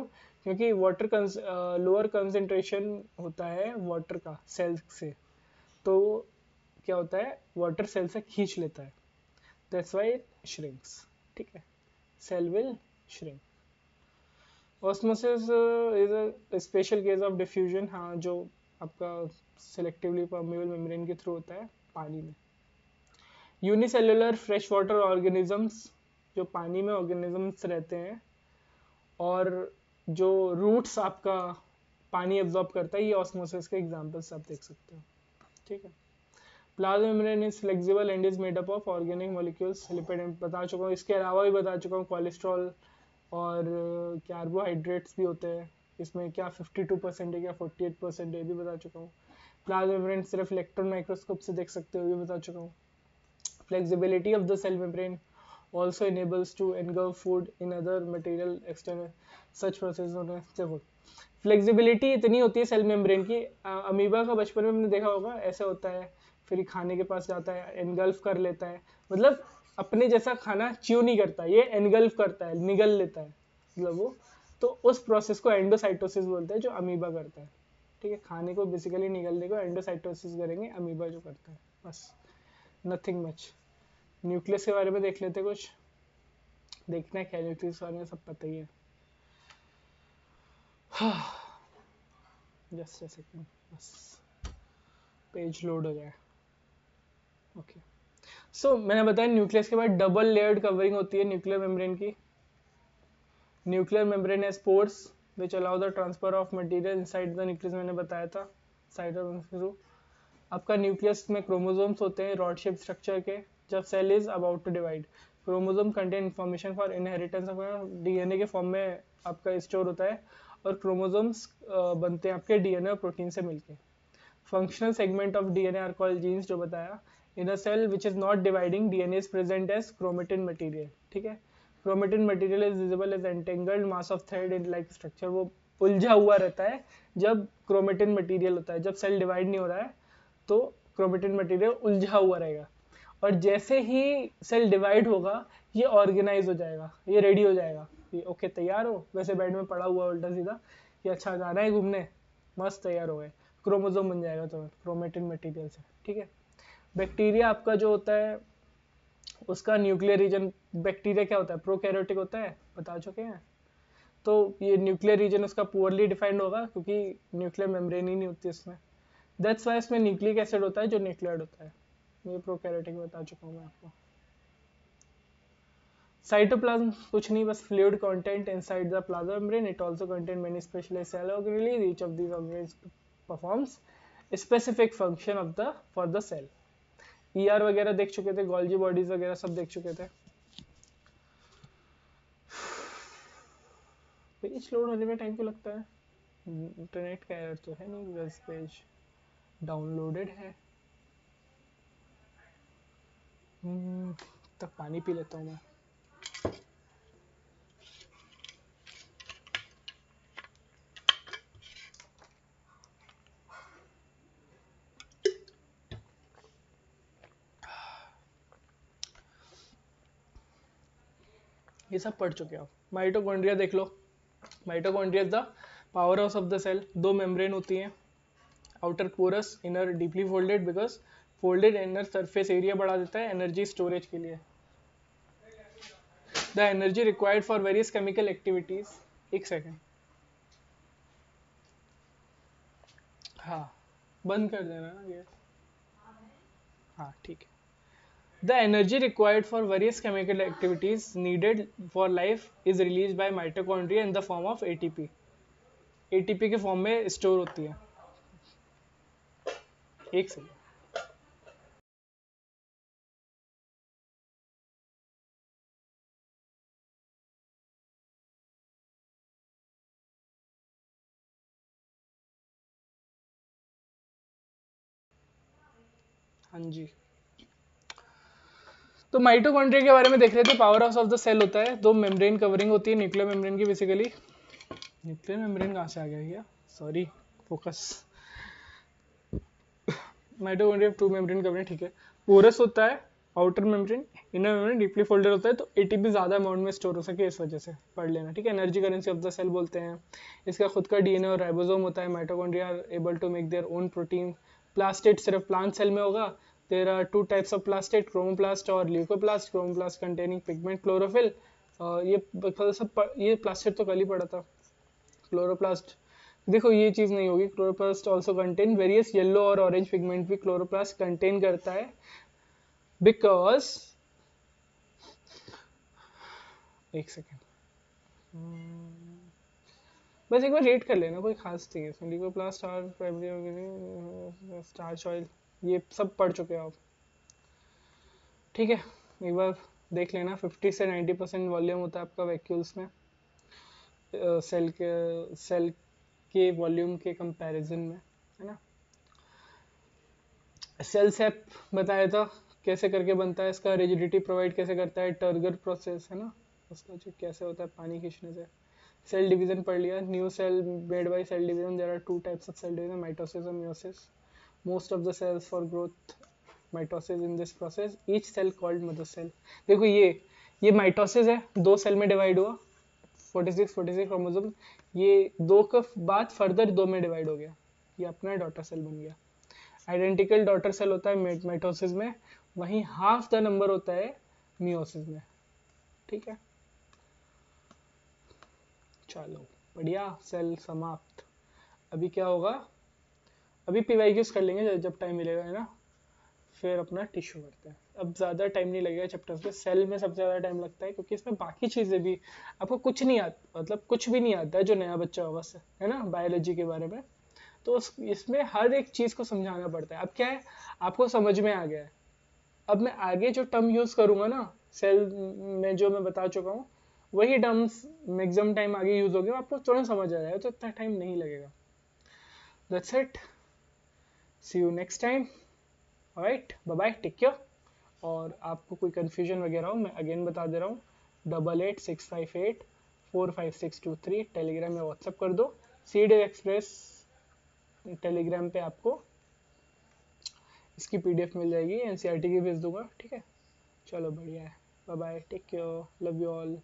क्योंकि वाटर लोअर कंसेंट्रेशन होता है वाटर का सेल से, तो क्या होता है, वाटर सेल से खींच लेता है, दैट्स व्हाई इट श्रिंक्स, ठीक है, cell will shrink. Osmosis is a special case of diffusion, हाँ, जो आपका सेलेक्टिवली परमेबल मेम्ब्रेन के थ्रू होता है पानी में। यूनिसेल्युलर फ्रेश वाटर ऑर्गेनिजम्स, जो पानी में ऑर्गेनिजम्स रहते हैं, और जो रूट्स आपका पानी एब्जॉर्ब करता है, ये ऑस्मोसिस के एग्जांपल्स आप देख सकते हो, ठीक है। Plasma membrane is flexible and is made up of organic molecules, lipid बता चुका हूँ, इसके अलावा भी बता चुका हूँ, कोलेस्ट्रॉल और कार्बोहाइड्रेट्स भी होते हैं इसमें, क्या 52% है, क्या 48% है, ये भी बता चुका हूँ। प्लाज्मा मेम्ब्रेन सिर्फ इलेक्ट्रॉन माइक्रोस्कोप से देख सकते हो, ये बता चुका हूँ। Flexibility of the cell membrane also enables to engulf food in other material external such process known as देखो फ्लेक्सिबिलिटी इतनी होती है सेल मेम्ब्रेन की, अमीबा का बचपन में हमने देखा होगा, ऐसे होता है, फिर खाने के पास जाता है, एनगल्फ कर लेता है, मतलब अपने जैसा खाना च्यू नहीं करता, ये एनगल्फ करता है, निगल लेता है, मतलब वो, तो उस प्रोसेस को एंडोसाइटोसिस बोलते हैं, जो अमीबा करता है, ठीक है। खाने को बेसिकली निगलने को एंडोसाइटोसिस करेंगे, अमीबा जो करता है, बस, नथिंग मच। न्यूक्लियस के बारे में देख लेते कुछ, देखना है क्या न्यूक्लियस के बारे में, सब पता ही है। जस्ट अ सेकंड, बस पेज लोड हो जाए। ओके, सो मैंने बताया न्यूक्लियस के बाद डबल लेयर्ड कवरिंग होती है न्यूक्लियर मेम्ब्रेन की। Nuclear membrane has pores which allow the transfer of material inside the nucleus, मैंने बताया था, साइड थ्रू। आपका न्यूक्लियस में क्रोमोसोम्स होते हैं रॉड शेप स्ट्रक्चर के, जब cell is about to divide, chromosome contain information for inheritance of DNA के फॉर्म में आपका स्टोर होता है, और क्रोमोसोम्स बनते हैं आपके डीएनए और प्रोटीन से मिलके। Functional segment of DNA are called genes, जो बताया। In a cell which is not dividing, DNA is present as chromatin material, ठीक है। Chromatin material is visible as entangled mass of thread in like structure, वो उलझा हुआ रहता है जब क्रोमेटिन मटेरियल होता है, जब सेल डिवाइड नहीं हो रहा है तो क्रोमेटिन मटेरियल उलझा हुआ रहेगा, और जैसे ही सेल डिवाइड होगा ये ऑर्गेनाइज हो जाएगा, ये रेडी हो जाएगा, ये ओके तैयार हो, वैसे बेड में पड़ा हुआ उल्टा सीधा कि अच्छा जाना है घूमने, मस्त तैयार हो गए, क्रोमोसोम बन जाएगा तो क्रोमेटिन मटेरियल से, ठीक है। बैक्टीरिया आपका जो होता है उसका न्यूक्लियर रीजन, बैक्टीरिया क्या होता है, प्रोकैरियोटिक होता है, बता चुके हैं। तो ये न्यूक्लियर रीजन उसका पुअरली डिफाइंड होगा, क्योंकि न्यूक्लियर मेम्ब्रेन ही नहीं होती इसमें, दैट्स वाई इसमें न्यूक्लिक एसिड होता है जो न्यूक्लियड होता है, ये प्रोकैरियोटिक बता चुका हूँ मैं आपको। साइटोप्लाज्म कुछ नहीं, बस fluid content inside the plasma membrane, it also contain many specialized cell organelle, each of these organelles performs specific function of the for the cell. ER वगैरह देख चुके थे, गोल्जी बॉडीज वगैरह सब देख चुके थे। पेज लोड होने में टाइम क्यों लगता है? इंटरनेट का एरर तो है नहीं, बस पेज डाउनलोडेड है। तक पानी पी लेता हूँ मैं। ये सब पढ़ चुके हो। माइटोकॉन्ड्रिया देख लो। Mitochondria is the power house of the cell. दो मेम्ब्रेन होती हैं, outer porous, inner deeply folded, because folded inner surface area बढ़ा देता है एनर्जी स्टोरेज के लिए। The energy required for various chemical activities. एक सेकेंड, हाँ बंद कर देना ना गैस। हाँ ठीक है। The energy required for various chemical activities needed for life is released by mitochondria in the form of ATP. ATP के फॉर्म में स्टोर होती है। एक सेकेंड। हाँ जी, तो माइटोकॉन्ड्रिया के बारे में देख रहे थे। Power house of the cell होता है, दो मेम्ब्रेन कवरिंग होती है न्यूक्लियर मेम्ब्रेन की बेसिकली। न्यूक्लियर मेम्ब्रेन कहाँ से आ गया क्या? Sorry, focus. Mitochondria two membrane covering, ठीक है। पोरस होता है, outer membrane, inner membrane deeply folded होता है, तो एटीपी ज्यादा अमाउंट में स्टोर हो सके इस वजह से पढ़ लेना, ठीक है। Energy currency of the cell बोलते हैं। इसका खुद का डीएनए और राइबोसोम होता है। Mitochondria are able to make their own protein. Plastid सिर्फ प्लांट सेल में होगा। There are two types of plastid, chromoplast और leucoplast. Chromoplast containing pigment chlorophyll. ये प्लास्टेड तो कल ही पढ़ा था। क्लोरोप्लास्ट, देखो ये चीज नहीं होगी। Chloroplast also contain various yellow और ऑरेंज पिगमेंट भी क्लोरोप्लास्ट कंटेन करता है, बिकॉज एक सेकेंड, बस एक बार रेट कर लेना, कोई खास नहीं है इसमें। Leucoplast are primary starch oil, ये सब पढ़ चुके हो आप, ठीक है। एक बार देख लेना। 50 से 90% वॉल्यूम होता है आपका वैक्यूल्स में, सेल के वॉल्यूम के कंपैरिजन में, है ना। सेल सेप बताया था कैसे करके बनता है, इसका रिजिडिटी प्रोवाइड कैसे करता है, टर्गर प्रोसेस, है ना, उसका जो कैसे होता है पानी खींचने से। सेल डिवीजन पढ़ लिया। New cell made by cell division. There are two types of cell division, mitosis और meiosis. Most of the cells for growth mitosis in this process, each cell called mother cell. देखो ये mitosis है, दो cell में divide हुआ, 46 chromosome, ये दो का बाद फर्दर दो में डिवाइड हो गया, ये अपना डॉटर सेल बन गया। आइडेंटिकल डॉटर सेल होता है माइटोसिस में, वहीं हाफ द नंबर होता है मियोसिस में, ठीक है। चलो बढ़िया, सेल समाप्त। अभी क्या होगा, अभी पीवाईक्यूज कर लेंगे जब टाइम मिलेगा, है ना। फिर अपना टिश्यू करते हैं। अब ज़्यादा टाइम नहीं लगेगा चैप्टर्स में, सेल में सबसे ज़्यादा टाइम लगता है क्योंकि इसमें बाकी चीज़ें भी आपको कुछ नहीं आता, मतलब कुछ भी नहीं आता है जो नया बच्चा होगा, है ना, बायोलॉजी के बारे में। तो इसमें हर एक चीज़ को समझाना पड़ता है। अब क्या है, आपको समझ में आ गया है। अब मैं आगे जो टर्म यूज़ करूँगा ना सेल में, जो मैं बता चुका हूँ, वही टर्म्स मैक्सिमम टाइम आगे यूज़ होंगे, आपको तुरंत समझ आ जाएगा, तो इतना टाइम नहीं लगेगा। That's it, see you next time, alright, bye bye, take care. और आपको कोई कन्फ्यूजन वगैरह हो, मैं अगेन बता दे रहा हूँ, 8865845623 टेलीग्राम या व्हाट्सएप कर दो। सीडे एक्सप्रेस टेलीग्राम पे आपको इसकी पीडीएफ मिल जाएगी, एनसीईआरटी की भेज दूंगा, ठीक है। चलो बढ़िया है, bye bye, take care, love you all.